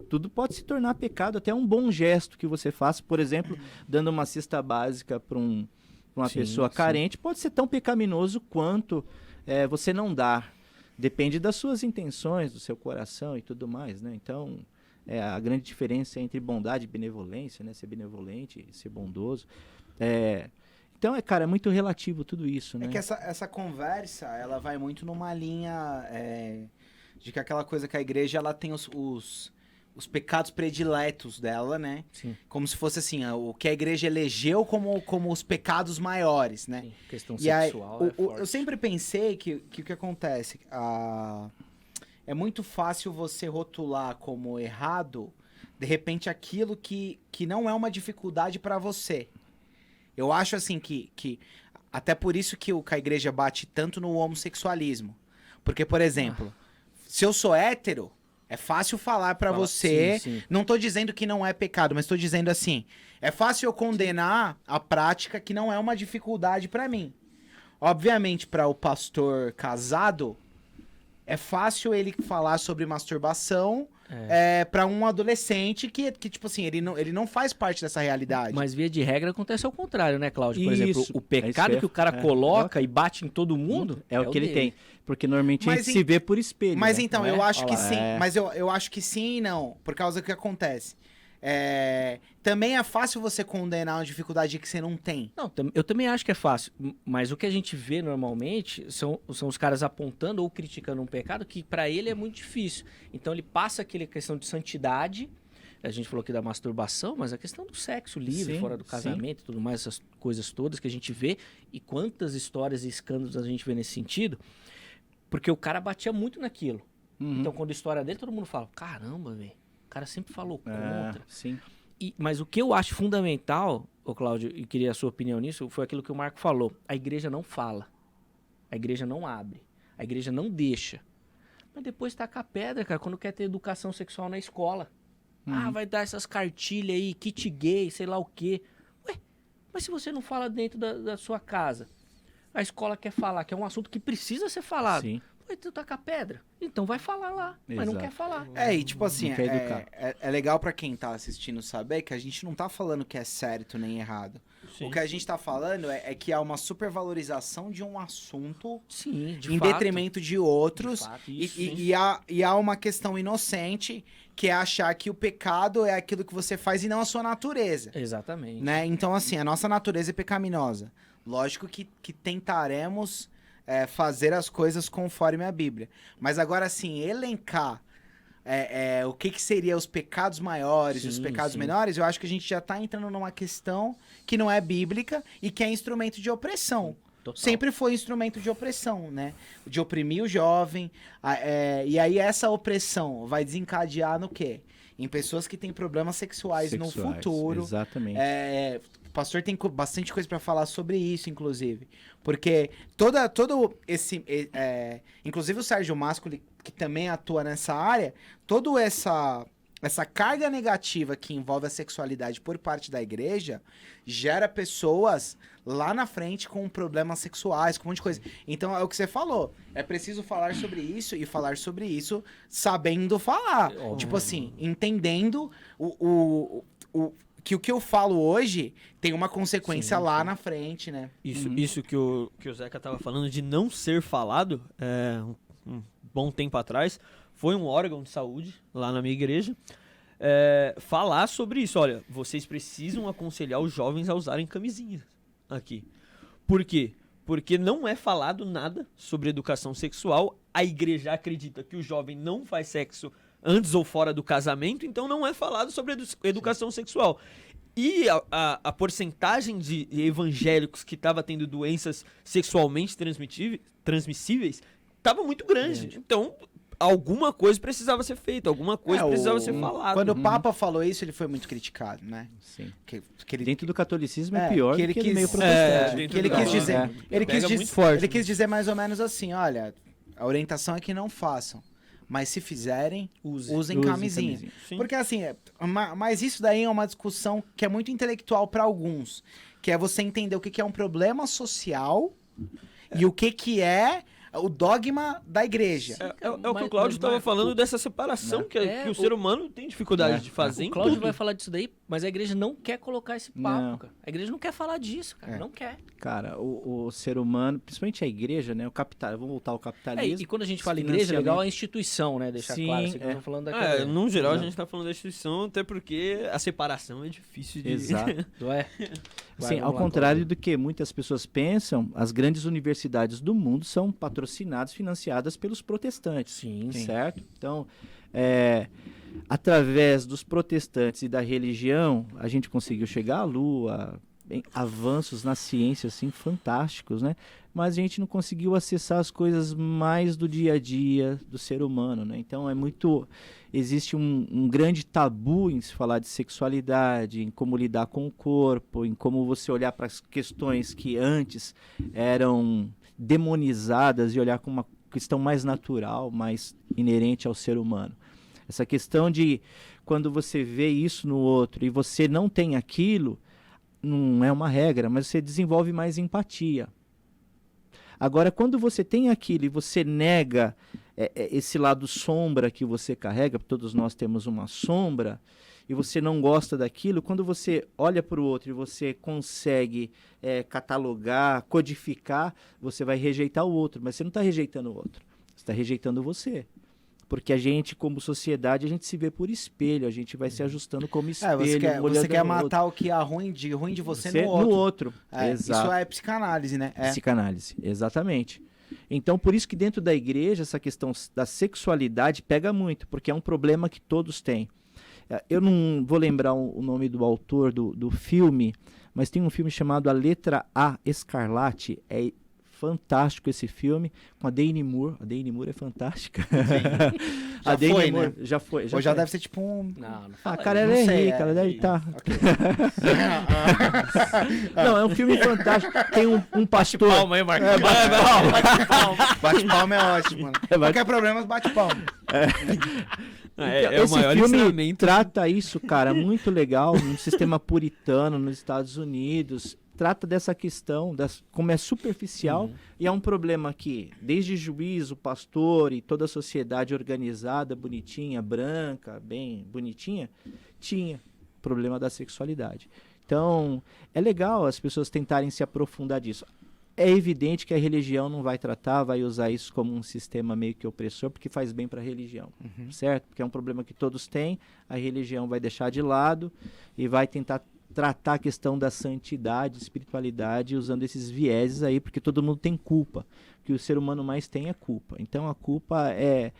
Tudo pode se tornar pecado, até um bom gesto que você faça, por exemplo, dando uma cesta básica para uma pessoa carente, pode ser tão pecaminoso quanto você não dar. Depende das suas intenções, do seu coração e tudo mais, né? Então, a grande diferença entre bondade e benevolência, né? Ser benevolente e ser bondoso. Então, cara, é muito relativo tudo isso, né? É que essa conversa, ela vai muito numa linha de que aquela coisa que a igreja, ela tem os pecados prediletos dela, né? Sim. Como se fosse assim, o que a igreja elegeu como os pecados maiores, né? Sim, questão E aí, sexual é forte. eu sempre pensei que o que acontece? É muito fácil você rotular como errado, de repente, aquilo que não é uma dificuldade para você. Eu acho assim que até por isso que a igreja bate tanto no homossexualismo. Porque, por exemplo, se eu sou hétero, é fácil falar pra você. Sim. Não tô dizendo que não é pecado, mas tô dizendo assim, é fácil eu condenar a prática que não é uma dificuldade pra mim. Obviamente, pra o pastor casado, é fácil ele falar sobre masturbação pra um adolescente que, tipo assim, ele não faz parte dessa realidade. Mas via de regra acontece ao contrário, né, Cláudio? Por Isso. exemplo, o pecado que o cara coloca e bate em todo mundo é o que ele dele. tem. Porque normalmente a Mas gente se vê por espelho. Mas né? então, Não é? eu acho Olha que lá, sim. Mas eu acho que sim e não. Por causa do que acontece. Também é fácil você condenar uma dificuldade que você não tem. Não, eu também acho que é fácil. Mas o que a gente vê normalmente são os caras apontando ou criticando um pecado que pra ele é muito difícil. Então ele passa aquela questão de santidade. A gente falou aqui da masturbação, mas a questão do sexo livre, Sim, fora do casamento e tudo mais, essas coisas todas que a gente vê. E quantas histórias e escândalos a gente vê nesse sentido. Porque o cara batia muito naquilo. Então, quando a história dele, todo mundo fala, caramba, velho, o cara sempre falou contra. Sim. Mas o que eu acho fundamental, ô Cláudio, e queria a sua opinião nisso, foi aquilo que o Marco falou. A igreja não fala. A igreja não abre. A igreja não deixa. Mas depois taca a pedra, cara, quando quer ter educação sexual na escola. Vai dar essas cartilhas aí, kit gay, sei lá o quê. Ué, mas se você não fala dentro da sua casa, a escola quer falar, que é um assunto que precisa ser falado. Sim. vai tu tacar pedra? Então vai falar lá, mas não Exato. quer falar. E tipo assim, Não quer educar. é legal pra quem tá assistindo saber que a gente não tá falando que é certo nem errado. Sim. O que a gente tá falando é que há uma supervalorização de um assunto Sim, de em fato. detrimento de outros. De fato, E, isso, sim. e há uma questão inocente, que é achar que o pecado é aquilo que você faz e não a sua natureza. Exatamente. Né? Então, assim, a nossa natureza é pecaminosa. Lógico que tentaremos fazer as coisas conforme a Bíblia. Mas agora, assim, elencar o que seria os pecados maiores, os Sim, pecados sim. menores, eu acho que a gente já tá entrando numa questão que não é bíblica e que é instrumento de opressão. Total. Sempre foi instrumento de opressão, né? De oprimir o jovem. E aí essa opressão vai desencadear no quê? Em pessoas que têm problemas sexuais no futuro. Exatamente. O pastor tem bastante coisa pra falar sobre isso, inclusive. Porque todo esse... inclusive o Sérgio Mascoli, que também atua nessa área, toda essa carga negativa que envolve a sexualidade por parte da igreja gera pessoas lá na frente com problemas sexuais, com um monte de coisa. Então é o que você falou. É preciso falar sobre isso e falar sobre isso sabendo falar. Tipo assim, entendendo que o que eu falo hoje tem uma consequência lá na frente, né? Isso que o Zeca tava falando de não ser falado um bom tempo atrás, foi um órgão de saúde lá na minha igreja falar sobre isso. Olha, vocês precisam aconselhar os jovens a usarem camisinha aqui. Por quê? Porque não é falado nada sobre educação sexual. A igreja acredita que o jovem não faz sexo antes ou fora do casamento, então não é falado sobre educação sexual. E a porcentagem de evangélicos que estava tendo doenças sexualmente transmissíveis estava muito grande. Então, alguma coisa precisava ser feita, alguma coisa precisava ser falada. Quando o Papa falou isso, ele foi muito criticado, né? Sim. Que ele, Dentro do catolicismo é pior que do ele que quis- no meio é, protestante. dentro que ele do quis caso, dizer, ele Pega quis muito forte. ele quis dizer mais ou menos assim, olha, a orientação é que não façam, mas se fizerem, usem camisinha. Sim. Porque assim, mas isso daí é uma discussão que é muito intelectual para alguns, que é você entender o que é um problema social e o que é o dogma da igreja. É o que o Cláudio estava falando dessa separação que o ser humano tem dificuldade de fazer O em Cláudio tudo. vai falar disso daí, mas a igreja não quer colocar esse papo, Não. cara. A igreja não quer falar disso, cara. Não quer. Cara, o ser humano, principalmente a igreja, né? O capital, vamos voltar ao capitalismo. E quando a gente fala igreja, é legal a financiamento. instituição, né? Deixar Sim, claro. Assim, que eu tô falando da cadeia. No geral, a gente tá falando da instituição, até porque a separação é difícil de... Exato. Vai, Sim, vamos ao lá, contrário do que muitas pessoas pensam, as grandes universidades do mundo são patrocinadas, financiadas pelos protestantes. Sim. Certo? Então, através dos protestantes e da religião, a gente conseguiu chegar à Lua, avanços na ciência assim fantásticos, né? Mas a gente não conseguiu acessar as coisas mais do dia a dia do ser humano, né? Então existe um grande tabu em se falar de sexualidade, em como lidar com o corpo, em como você olhar para as questões que antes eram demonizadas e olhar com uma questão mais natural, mais inerente ao ser humano. Essa questão de quando você vê isso no outro e você não tem aquilo, não é uma regra, mas você desenvolve mais empatia. Agora, quando você tem aquilo e você nega esse lado sombra que você carrega, todos nós temos uma sombra, e você não gosta daquilo, quando você olha para o outro e você consegue catalogar, codificar, você vai rejeitar o outro, mas você não está rejeitando o outro, você está rejeitando você. Porque a gente, como sociedade, a gente se vê por espelho, a gente vai se ajustando como espelho. Você quer no matar o que há ruim de você no outro. No outro. Isso é psicanálise, né? Psicanálise, exatamente. Então, por isso que dentro da igreja, essa questão da sexualidade pega muito, porque é um problema que todos têm. Eu não vou lembrar o nome do autor do filme, mas tem um filme chamado A Letra A, Escarlate. É fantástico esse filme, com a Demi Moore. A Demi Moore é fantástica. Já foi, né? Já foi. Ou já deve ser tipo um... Não Ah, cara, ela Não é sei, rica, ela deve estar... Ok. Não, é um filme fantástico. Tem um pastor... Palma aí, Marcos. Bate palma é ótimo, mano. Qualquer problema, bate palma. É o Esse maior filme ensinamento. trata isso, cara, muito legal, no sistema puritano nos Estados Unidos. trata dessa questão, como é superficial, e é um problema que, desde juiz, o pastor e toda a sociedade organizada, bonitinha, branca, bem bonitinha, tinha problema da sexualidade. Então, é legal as pessoas tentarem se aprofundar disso. É evidente que a religião não vai tratar, vai usar isso como um sistema meio que opressor, porque faz bem para a religião, certo? Porque é um problema que todos têm, a religião vai deixar de lado e vai tentar tratar a questão da santidade, espiritualidade, usando esses vieses aí, porque todo mundo tem culpa. O que o ser humano mais tem é culpa. Então, a culpa é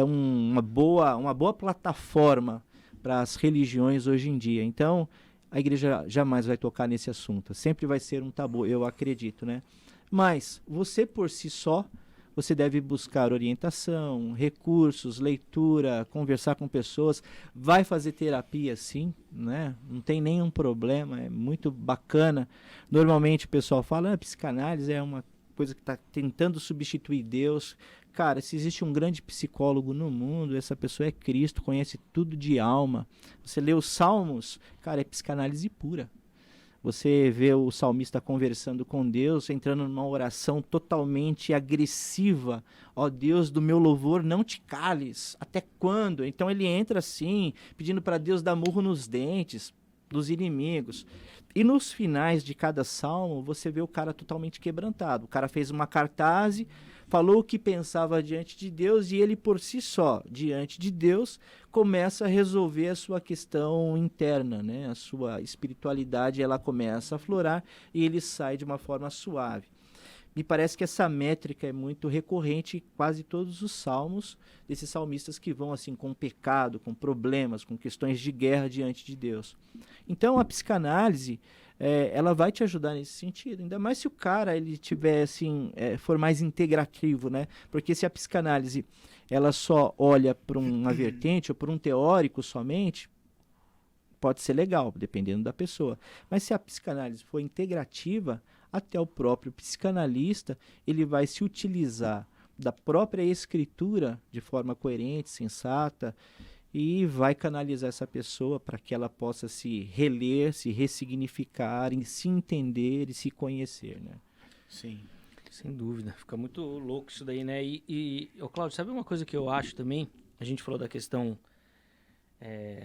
uma boa plataforma para as religiões hoje em dia. Então, a igreja jamais vai tocar nesse assunto. Sempre vai ser um tabu, eu acredito, né? Mas você por si só, você deve buscar orientação, recursos, leitura, conversar com pessoas. Vai fazer terapia, sim, né? Não tem nenhum problema, é muito bacana. Normalmente o pessoal fala, psicanálise é uma coisa que está tentando substituir Deus. Cara, se existe um grande psicólogo no mundo, essa pessoa é Cristo, conhece tudo de alma. Você lê os Salmos, cara, é psicanálise pura. Você vê o salmista conversando com Deus, entrando numa oração totalmente agressiva. Ó Deus, do meu louvor não te cales. Até quando? Então ele entra assim, pedindo para Deus dar murro nos dentes dos inimigos. E nos finais de cada salmo, você vê o cara totalmente quebrantado. O cara fez uma cartaz, falou o que pensava diante de Deus, e ele por si só, diante de Deus, começa a resolver a sua questão interna, né? A sua espiritualidade, ela começa a aflorar e ele sai de uma forma suave. Me parece que essa métrica é muito recorrente em quase todos os salmos desses salmistas que vão assim com pecado, com problemas, com questões de guerra diante de Deus. Então a psicanálise, ela vai te ajudar nesse sentido, ainda mais se o cara ele tiver assim, for mais integrativo, né? Porque se a psicanálise ela só olha para uma vertente ou para um teórico somente, pode ser legal, dependendo da pessoa. Mas se a psicanálise for integrativa, até o próprio psicanalista ele vai se utilizar da própria escritura de forma coerente, sensata, e vai canalizar essa pessoa para que ela possa se reler, se ressignificar, se entender e se conhecer, né? Sim, sem dúvida. Fica muito louco isso daí, né? Ô Cláudio, sabe uma coisa que eu acho também? A gente falou da questão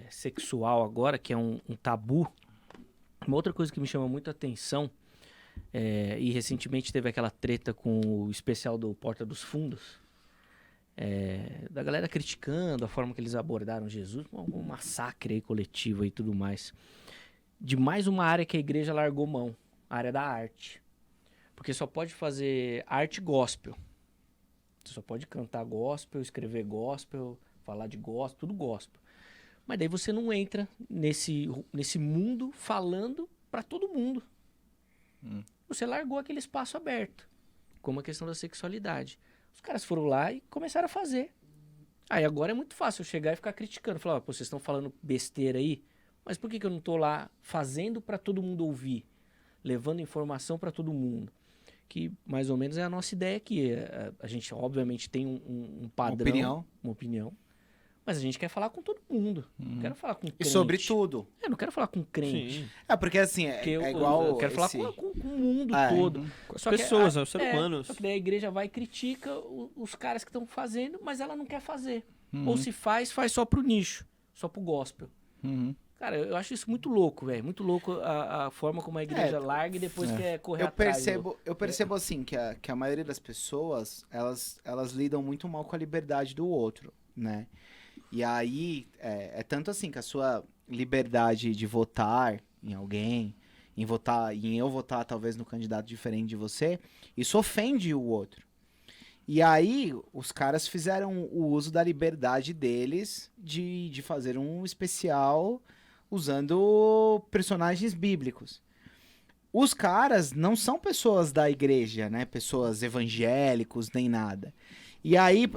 sexual agora, que é um tabu. Uma outra coisa que me chama muito a atenção, e recentemente teve aquela treta com o especial do Porta dos Fundos, da galera criticando a forma que eles abordaram Jesus, um massacre aí coletivo e tudo mais. De mais uma área que a igreja largou mão, a área da arte. Porque só pode fazer arte gospel. Você só pode cantar gospel, escrever gospel, falar de gospel, tudo gospel. Mas daí você não entra nesse mundo falando para todo mundo. Você largou aquele espaço aberto, como a questão da sexualidade. Os caras foram lá e começaram a fazer. Aí agora é muito fácil eu chegar e ficar criticando. Falar, pô, vocês estão falando besteira aí, mas por que eu não tô lá fazendo para todo mundo ouvir? Levando informação para todo mundo? Que mais ou menos é a nossa ideia aqui. A gente obviamente tem um padrão, uma opinião. Mas a gente quer falar com todo mundo. Não quero falar com crente. E sobre tudo. Eu não quero falar com crente. Sim. Porque assim, igual... Eu quero falar com o mundo todo. Com as pessoas, os seres humanos. Só que daí a igreja vai e critica os caras que estão fazendo, mas ela não quer fazer. Ou se faz só pro nicho. Só pro gospel. Cara, eu acho isso muito louco, velho. Muito louco a forma como a igreja larga e depois quer correr atrás. Eu percebo assim, que a maioria das pessoas, elas lidam muito mal com a liberdade do outro, né? E aí, é tanto assim que a sua liberdade de votar em alguém, em eu votar talvez no candidato diferente de você, isso ofende o outro. E aí, os caras fizeram o uso da liberdade deles de fazer um especial usando personagens bíblicos. Os caras não são pessoas da igreja, né? Pessoas evangélicos, nem nada. E aí,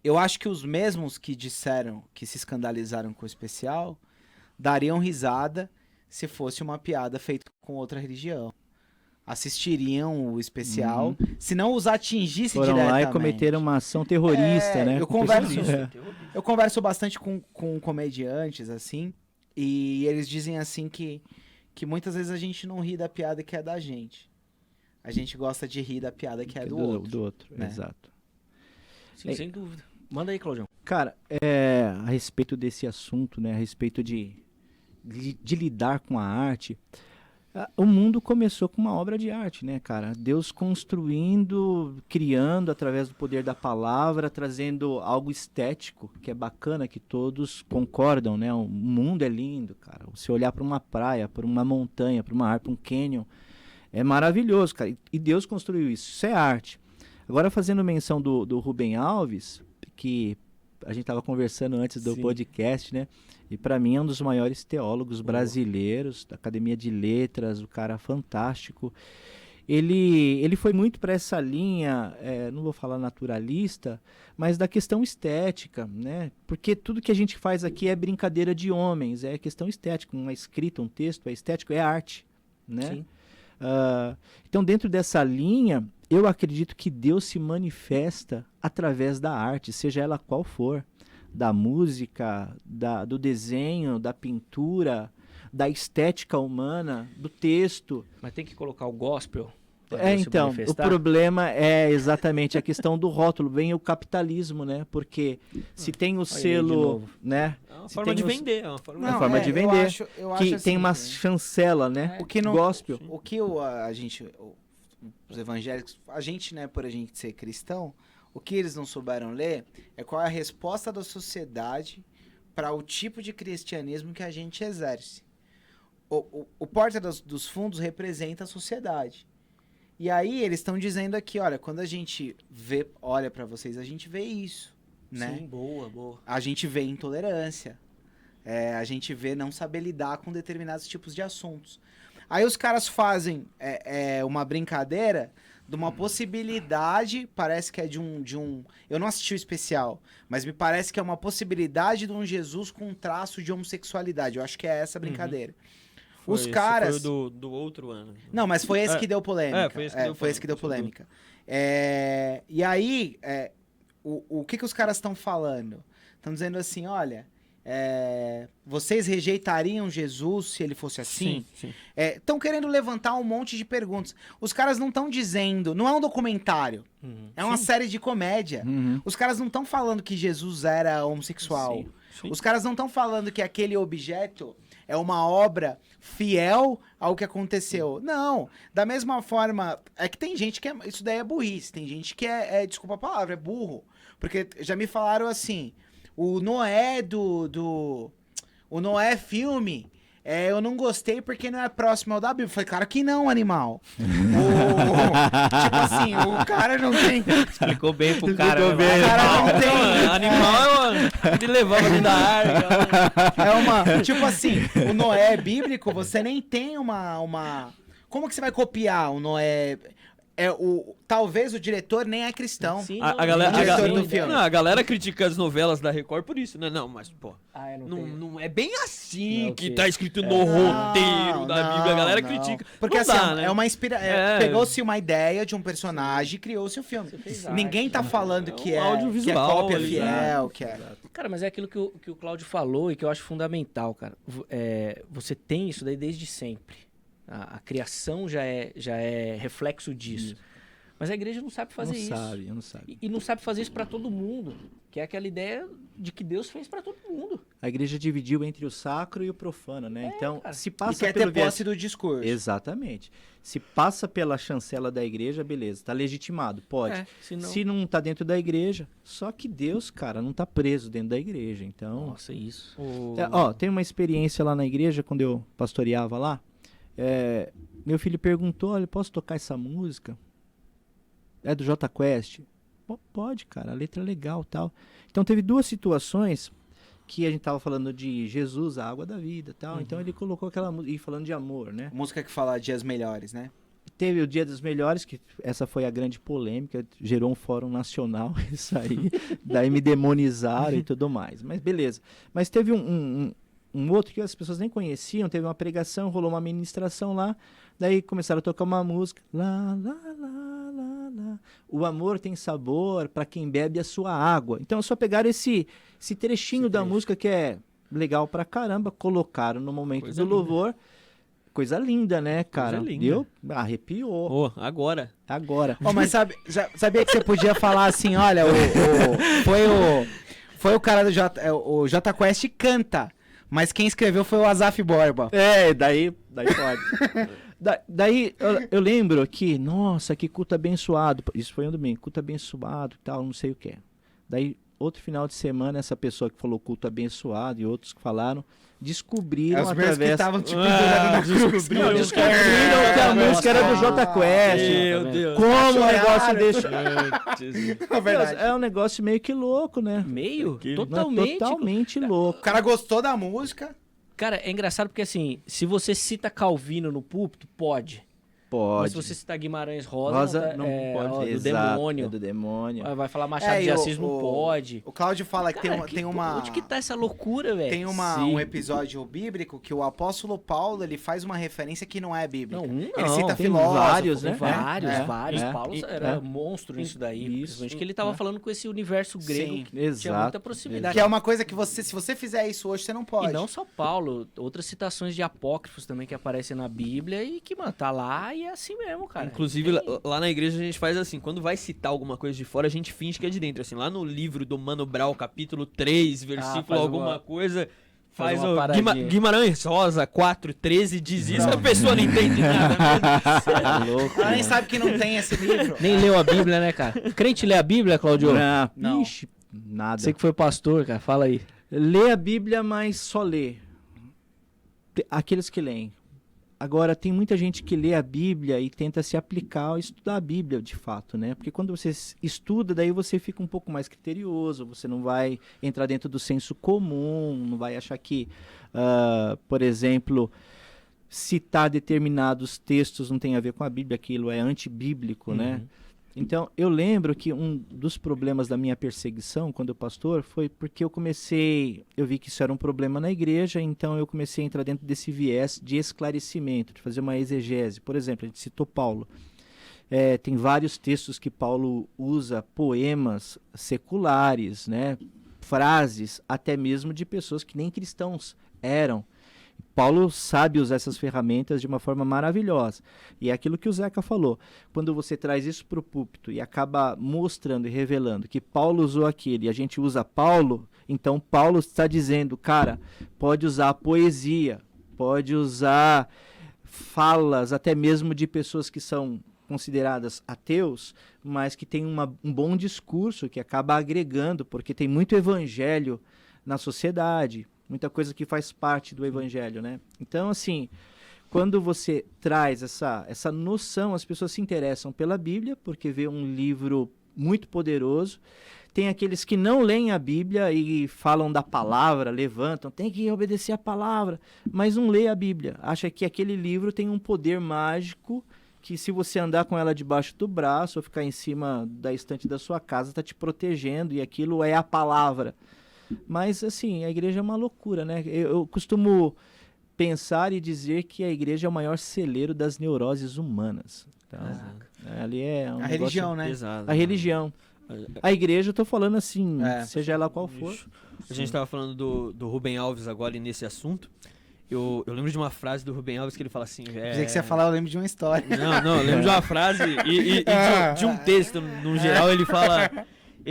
eu acho que os mesmos que disseram, que se escandalizaram com o especial, dariam risada se fosse uma piada feita com outra religião. Assistiriam o especial, se não os atingisse foram diretamente. Foram lá e cometeram uma ação terrorista, né? Eu converso bastante com comediantes, assim, e eles dizem assim que que muitas vezes a gente não ri da piada que é da gente. A gente gosta de rir da piada que é do outro. Do outro, né? Exato. Sim, sem dúvida. Manda aí, Claudião. Cara, a respeito desse assunto, né? A respeito de lidar com a arte, o mundo começou com uma obra de arte, né, cara? Deus construindo, criando através do poder da palavra, trazendo algo estético, que é bacana, que todos concordam, né? O mundo é lindo, cara. Você olhar para uma praia, para uma montanha, para uma árvore, para um cânion, é maravilhoso, cara. E Deus construiu isso. Isso é arte. Agora, fazendo menção do Rubem Alves, que a gente estava conversando antes do podcast, né? E para mim é um dos maiores teólogos brasileiros, da Academia de Letras, o cara fantástico. Ele foi muito para essa linha, não vou falar naturalista, mas da questão estética, né? Porque tudo que a gente faz aqui é brincadeira de homens, é questão estética, uma escrita, um texto é estético, é arte, né? Sim. Então, dentro dessa linha, eu acredito que Deus se manifesta através da arte, seja ela qual for. Da música, do desenho, da pintura, da estética humana, do texto. Mas tem que colocar o gospel. Então, o problema é exatamente a questão do rótulo. Vem o capitalismo, né? Porque se tem o selo, né? É uma se forma tem de vender. É uma forma de vender. Eu que acho tem assim, uma chancela, né? O que não, gospel. O que os evangélicos, a gente, né, por a gente ser cristão, o que eles não souberam ler é qual é a resposta da sociedade para o tipo de cristianismo que a gente exerce. O Porta dos Fundos representa a sociedade. E aí eles estão dizendo aqui, olha, quando a gente olha para vocês, a gente vê isso, né? Sim, boa. A gente vê intolerância. A gente vê não saber lidar com determinados tipos de assuntos. Aí os caras fazem uma brincadeira de uma possibilidade, parece que é de um... Eu não assisti o especial, mas me parece que é uma possibilidade de um Jesus com um traço de homossexualidade. Eu acho que é essa brincadeira. Os caras... Foi do outro ano. Não, mas foi esse que deu polêmica. Foi esse que deu polêmica. E aí, o que os caras estão falando? Estão dizendo assim, olha... vocês rejeitariam Jesus se ele fosse assim? Sim. Estão querendo levantar um monte de perguntas. Os caras não estão dizendo... Não é um documentário. É uma série de comédia. Os caras não estão falando que Jesus era homossexual. Sim. Os caras não estão falando que aquele objeto é uma obra fiel ao que aconteceu. Não. Da mesma forma... É que tem gente que... Isso daí é burrice. Tem gente que desculpa a palavra, é burro. Porque já me falaram assim... O Noé o Noé filme, eu não gostei porque não é próximo ao da Bíblia. Eu falei, cara, que não, animal. Tipo assim, o cara não tem... Explicou bem pro cara. O cara não tem... Animal ele levava dentro da arca. Tipo assim, o Noé bíblico, você nem tem uma... Como que você vai copiar o Noé... Talvez o diretor nem é cristão. Sim, A galera critica as novelas da Record por isso, né? Não, mas, pô, não é bem assim que tá escrito no roteiro da Bíblia. A galera critica. Porque não assim, dá, né? é uma inspiração. Pegou-se uma ideia de um personagem e criou-se o filme. Ninguém tá falando que é cópia ali, fiel, Cara, mas é aquilo que o Cláudio falou e que eu acho fundamental, cara. Você tem isso daí desde sempre. A criação já é reflexo disso. Isso. Mas a igreja não sabe fazer isso. Não sabe. E não sabe fazer isso para todo mundo. Que é aquela ideia de que Deus fez para todo mundo. A igreja dividiu entre o sacro e o profano, né? Então, cara. Se passa e quer ter posse do discurso. Exatamente. Se passa pela chancela da igreja, beleza, tá legitimado, pode. Se não tá dentro da igreja, só que Deus, cara, não tá preso dentro da igreja. Então, nossa, isso. Tem uma experiência lá na igreja, quando eu pastoreava lá. Meu filho perguntou, olha, posso tocar essa música? É do Jota Quest? Pode, cara, a letra é legal, tal. Então teve duas situações que a gente tava falando de Jesus, a água da vida, tal. Então ele colocou aquela música, e falando de amor, né? Música que fala Dias Melhores, né? Teve o Dia dos Melhores, que essa foi a grande polêmica, gerou um fórum nacional, isso aí. Daí me demonizaram e tudo mais. Mas beleza. Mas teve um outro que as pessoas nem conheciam, teve uma pregação, rolou uma ministração lá, daí começaram a tocar uma música, lá, lá, lá, lá, lá. O amor tem sabor para quem bebe a sua água. Então só pegaram esse trechinho da música que é legal pra caramba, colocaram no momento do louvor, coisa linda, né, cara? Coisa linda. Eu arrepiou. Agora. Agora. Mas sabia que você podia falar assim, olha, foi o cara do o J Quest canta, mas quem escreveu foi o Azaf Borba. Daí pode. Daí eu lembro que, nossa, que culto abençoado. Isso foi um domingo, culto abençoado e tal, não sei o que. Daí, outro final de semana, essa pessoa que falou culto abençoado e outros que falaram, descobriram Os meus que através... estavam te pendurando na cruz. Descobriram que a música era do J Quest. Meu Deus. Como o negócio deixa... É verdade. É um negócio meio que louco, né? Meio? Que- Totalmente. louco. O cara gostou da música. Cara, é engraçado porque assim, se você cita Calvino no púlpito, pode. Mas Pode. se você citar Guimarães Rosa, não do pode. Exato, demônio. é do demônio. Vai falar Machado É, de e Assis, não pode. O Cláudio fala que Cara, tem uma... Onde que tá essa loucura, velho? Tem Sim. um episódio bíblico que o apóstolo Paulo, ele faz uma referência que não é bíblica. Não, Ele cita tem filósofo. vários, Tem né? vários. É. Paulo era monstro nisso daí. Isso. Principalmente que ele tava falando com esse universo grego Sim, que tinha exato. muita proximidade. Que é uma coisa que você, se você fizer isso hoje, você não pode. E não só Paulo, outras citações de apócrifos também que aparecem na Bíblia e que, mano, tá lá e é assim mesmo, cara. Inclusive, lá na igreja a gente faz assim, quando vai citar alguma coisa de fora, a gente finge que é de dentro. Assim, lá no livro do Mano Brown, capítulo 3, versículo faz alguma uma- coisa, faz faz uma o paradinha. Guimarães Rosa 4:13 diz isso, a pessoa não entende nada. Né? Louco. Ela nem sabe que não tem esse livro. Nem leu a Bíblia, né, cara? Crente lê a Bíblia, Claudio? Não. Ixi, nada. Você que foi pastor, cara, fala aí. Lê a Bíblia, mas só lê. Aqueles que leem. Agora, tem muita gente que lê a Bíblia e tenta se aplicar a estudar a Bíblia, de fato, né? Porque quando você estuda, daí você fica um pouco mais criterioso, você não vai entrar dentro do senso comum, não vai achar que, por exemplo, citar determinados textos não tem a ver com a Bíblia, aquilo é antibíblico, né? Então, eu lembro que um dos problemas da minha perseguição quando eu pastor foi porque eu vi que isso era um problema na igreja, então eu comecei a entrar dentro desse viés de esclarecimento, de fazer uma exegese. Por exemplo, a gente citou Paulo. Tem vários textos que Paulo usa, poemas seculares, né? Frases até mesmo de pessoas que nem cristãos eram. Paulo sabe usar essas ferramentas de uma forma maravilhosa. E é aquilo que o Zeca falou. Quando você traz isso para o púlpito e acaba mostrando e revelando que Paulo usou aquilo e a gente usa Paulo, então Paulo está dizendo, cara, pode usar poesia, pode usar falas até mesmo de pessoas que são consideradas ateus, mas que têm um bom discurso que acaba agregando, porque tem muito evangelho na sociedade, muita coisa que faz parte do evangelho, né? Então, assim, quando você traz essa noção, as pessoas se interessam pela Bíblia, porque vê um livro muito poderoso. Tem aqueles que não leem a Bíblia e falam da palavra, levantam, tem que obedecer a palavra, mas não lê a Bíblia. Acha que aquele livro tem um poder mágico que se você andar com ela debaixo do braço ou ficar em cima da estante da sua casa, está te protegendo e aquilo é a palavra. Mas, assim, a igreja é uma loucura, né? Eu costumo pensar e dizer que a igreja é o maior celeiro das neuroses humanas. Então, ali é um A religião, né? Pesado. A religião. A igreja, eu tô falando assim, É. seja ela qual for. A gente tava falando do Rubem Alves agora e nesse assunto. Eu lembro de uma frase do Rubem Alves que ele fala assim... Pensei que você ia falar, eu lembro de uma história. Não, eu lembro de uma frase e de um texto, no geral, ele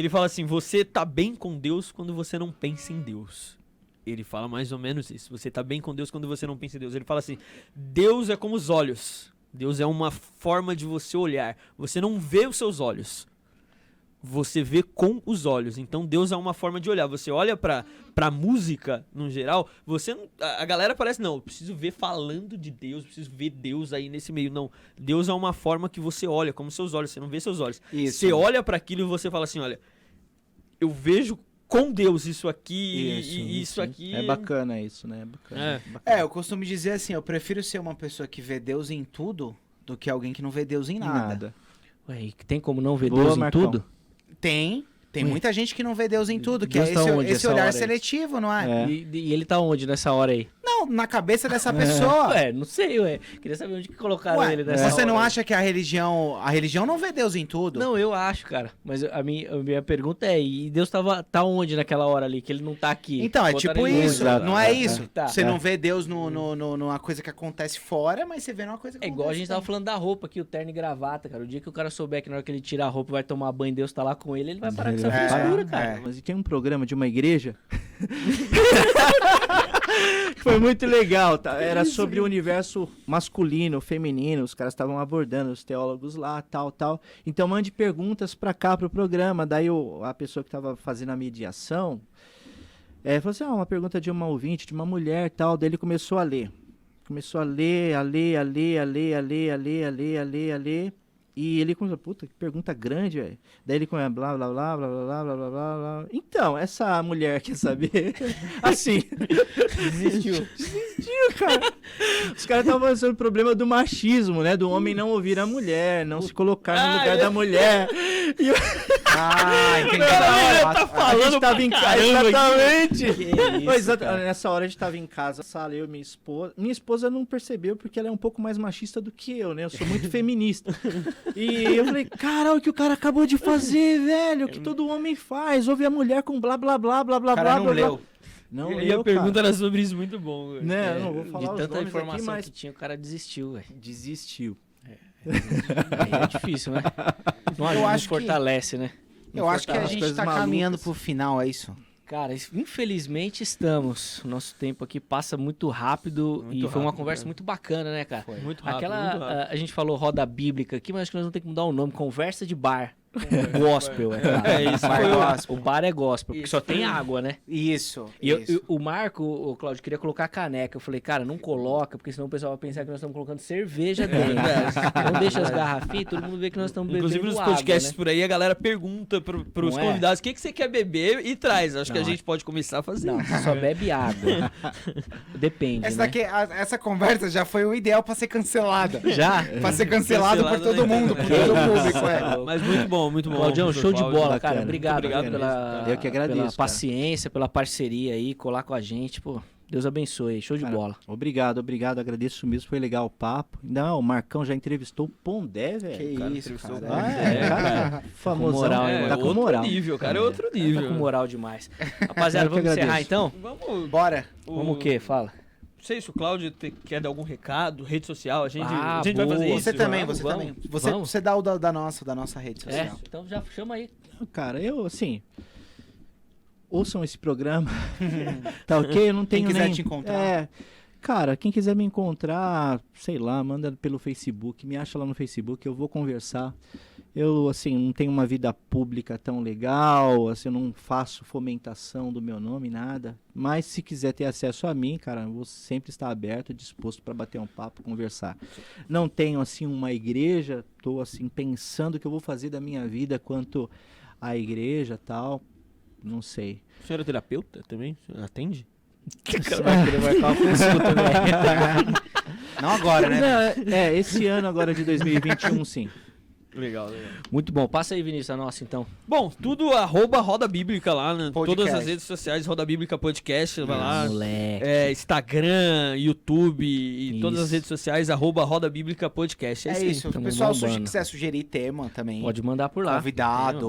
fala assim, você tá bem com Deus quando você não pensa em Deus. Ele fala mais ou menos isso, você tá bem com Deus quando você não pensa em Deus. Ele fala assim, Deus é como os olhos, Deus é uma forma de você olhar, você não vê os seus olhos, você vê com os olhos. Então Deus é uma forma de olhar. Você olha pra música, no geral, a galera parece, não, eu preciso ver falando de Deus, preciso ver Deus aí nesse meio. Não, Deus é uma forma que você olha, como seus olhos, você não vê seus olhos. Isso. Você olha pra aquilo e você fala assim, olha, eu vejo com Deus isso aqui e isso aqui. É bacana isso, né? Bacana. Eu costumo dizer assim, eu prefiro ser uma pessoa que vê Deus em tudo do que alguém que não vê Deus em nada. Ué, e tem como não ver Boa, Deus em Marcão. tudo? Tem muita gente que não vê Deus em tudo, que Deus é tá onde esse essa olhar hora aí? seletivo, não é? É. E ele tá onde nessa hora aí? Não, na cabeça dessa pessoa. Ué, não sei, ué. Queria saber onde que colocaram Ué, ele nessa você não hora. acha que a religião não vê Deus em tudo? Não, eu acho, cara. Mas a minha pergunta é, e Deus tá onde naquela hora ali, que ele não tá aqui? Então, é Botaram tipo ele isso, onde? não é isso. Tá. Você não vê Deus numa coisa que acontece fora, mas você vê numa coisa que É acontece igual a gente tava dentro. falando da roupa aqui, o terno e gravata, cara. O dia que o cara souber que na hora que ele tira a roupa vai tomar banho, Deus tá lá com ele vai parar com essa É, frescura, cara. é. Mas tem um programa de uma igreja. Foi muito legal, tá? Era sobre o universo masculino, feminino. Os caras estavam abordando, os teólogos lá, tal. Então mande perguntas pra cá, pro programa. Daí a pessoa que tava fazendo a mediação falou assim: uma pergunta de uma ouvinte, de uma mulher, tal. Daí ele começou a ler. Começou a ler. E ele começou, puta, que pergunta grande, velho. Daí ele começa, blá, blá, blá, blá, blá, blá, blá, blá, blá. Então, essa mulher quer saber, assim... Desistiu. cara. Os caras estavam falando sobre o problema do machismo, né? Do homem não ouvir a mulher, não se colocar no lugar da mulher. E Entendi. a gente tava em casa, exatamente. isso, cara. Nessa hora a gente tava em casa, sala, eu e minha esposa. Minha esposa não percebeu porque ela é um pouco mais machista do que eu, né? Eu sou muito feminista. E eu falei, cara, o que o cara acabou de fazer, velho? O que todo homem faz? Ouve a mulher com blá, blá, blá, blá, blá, O cara blá, não blá, leu. blá. Não E leu, a pergunta cara. era sobre isso, muito bom. Velho. Né, eu não vou De falar os tanta nomes informação aqui, mas que tinha, o cara desistiu, velho. desistiu. Aí é difícil, né? Não, Eu não acho que- fortalece, né? Não Eu acho que a fortalece. gente coisas tá malucas. caminhando pro final, é isso? Cara, infelizmente estamos. O nosso tempo aqui passa muito rápido Muito e foi uma rápido, conversa cara. muito bacana, né, cara? Muito rápido, Aquela, muito rápido. a gente falou roda bíblica aqui, mas acho que nós vamos ter que mudar o nome. Conversa de bar. Gospel, é claro. É, isso Bar foi gospel. O bar é gospel, porque Isso só tem foi- água, né? Isso. E isso. o Marco, o Cláudio, queria colocar a caneca. Eu falei, cara, não coloca, porque senão o pessoal vai pensar que nós estamos colocando cerveja dentro. Não deixa as garrafinhas, todo mundo vê que nós estamos bebendo Inclusive nos água, podcasts né? por aí, a galera pergunta pros Não é? convidados o que você quer beber e traz. Acho que a Não, gente pode começar a fazer Não, isso. você só bebe água. Depende, Essa, né? daqui, essa conversa já foi o ideal pra ser cancelada. Já? Pra ser cancelado por Cancelado todo na mundo, por internet. todo o Isso, público, é. Mas muito bom, muito bom. Claudião, professor show de Cláudio. bola, bacana. cara. Obrigado, Muito obrigado pela, mesmo. Eu que agradeço, pela cara. paciência, pela parceria aí, colar com a gente. Pô, Deus abençoe aí. Show de Cara, bola. Obrigado, agradeço mesmo, foi legal o papo. Não, o Marcão já entrevistou o Pondé, velho. Que cara, isso, entrevistou cara. bem. Cara, famosão, moral, hein, É, tá com outro moral. nível, cara, é outro nível. Tá com moral demais. Rapaziada, Eu que vamos encerrar agradeço. então? Vamos. Bora. Vamos o quê? Fala. Não sei se o Cláudio quer dar algum recado, rede social, a gente Ah, vai boa. fazer isso. Você também, vamos, você vamos, também. vamos. Você dá o da nossa rede É, social. então já chama aí. Cara, eu, assim, ouçam esse programa, tá ok? Eu não tenho quiser nem... te encontrar. Cara, quem quiser me encontrar, sei lá, manda pelo Facebook, me acha lá no Facebook, eu vou conversar. Eu, assim, não tenho uma vida pública tão legal, assim, eu não faço fomentação do meu nome, nada. Mas se quiser ter acesso a mim, cara, eu vou sempre estar aberto, disposto para bater um papo, conversar. Não tenho, assim, uma igreja, tô, assim, pensando o que eu vou fazer da minha vida quanto à igreja tal, não sei. O senhor é terapeuta também? Atende? Você vai querer marcar uma consulta, né? Não agora, né? Esse ano agora de 2021, sim. Legal, legal. Muito bom. Passa aí, Vinícius, a nossa então. Bom, tudo @Roda Bíblica lá, né? Podcast. Todas as redes sociais, Roda Bíblica Podcast, vai lá. Moleque. Instagram, YouTube e todas as Isso. redes sociais, @Roda Bíblica Podcast. É isso. O Tamo pessoal, se bombando. quiser sugerir tema também. Pode mandar por lá. Convidado.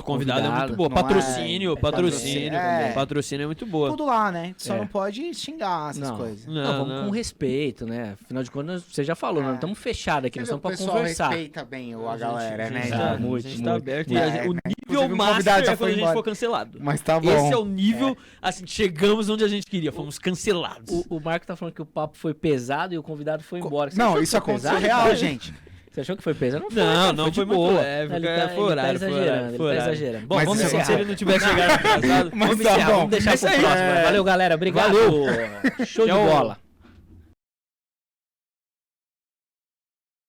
Convidado é muito boa. Não é- Patrocínio, é patrocínio. é. Patrocínio é muito boa. Tudo lá, né? Só É. não pode xingar essas Não. coisas. Não, vamos com respeito, né? Afinal de contas, você já falou, nós não estamos fechados aqui, nós estamos pra conversar. respeita bem a galera, A né? gente Ah, tá, muito, a gente tá muito. aberto. É, E o né? nível Inclusive, um master convidado já é quando foi a gente embora. for cancelado. Mas tá bom. Esse é o nível, assim, chegamos onde a gente queria, fomos cancelados. O Marco tá falando que o papo foi pesado e o convidado foi embora. Você Não, achou isso que foi aconteceu pesado, real, cara? gente. Você achou que foi pesado? Não foi, Não, cara, não foi de foi muito boa. leve, Ele cara, tá, foi horário, foi exagerando, horário, ele foi tá horário. exagerando. Bom, Mas vamos isso Se encerrar. ele não tivesse chegado atrasado. Mas Vamos tá encerrar, bom. vamos deixar É isso pro aí. próximo. Valeu, galera. Obrigado. Valeu. Show de Tchau. bola.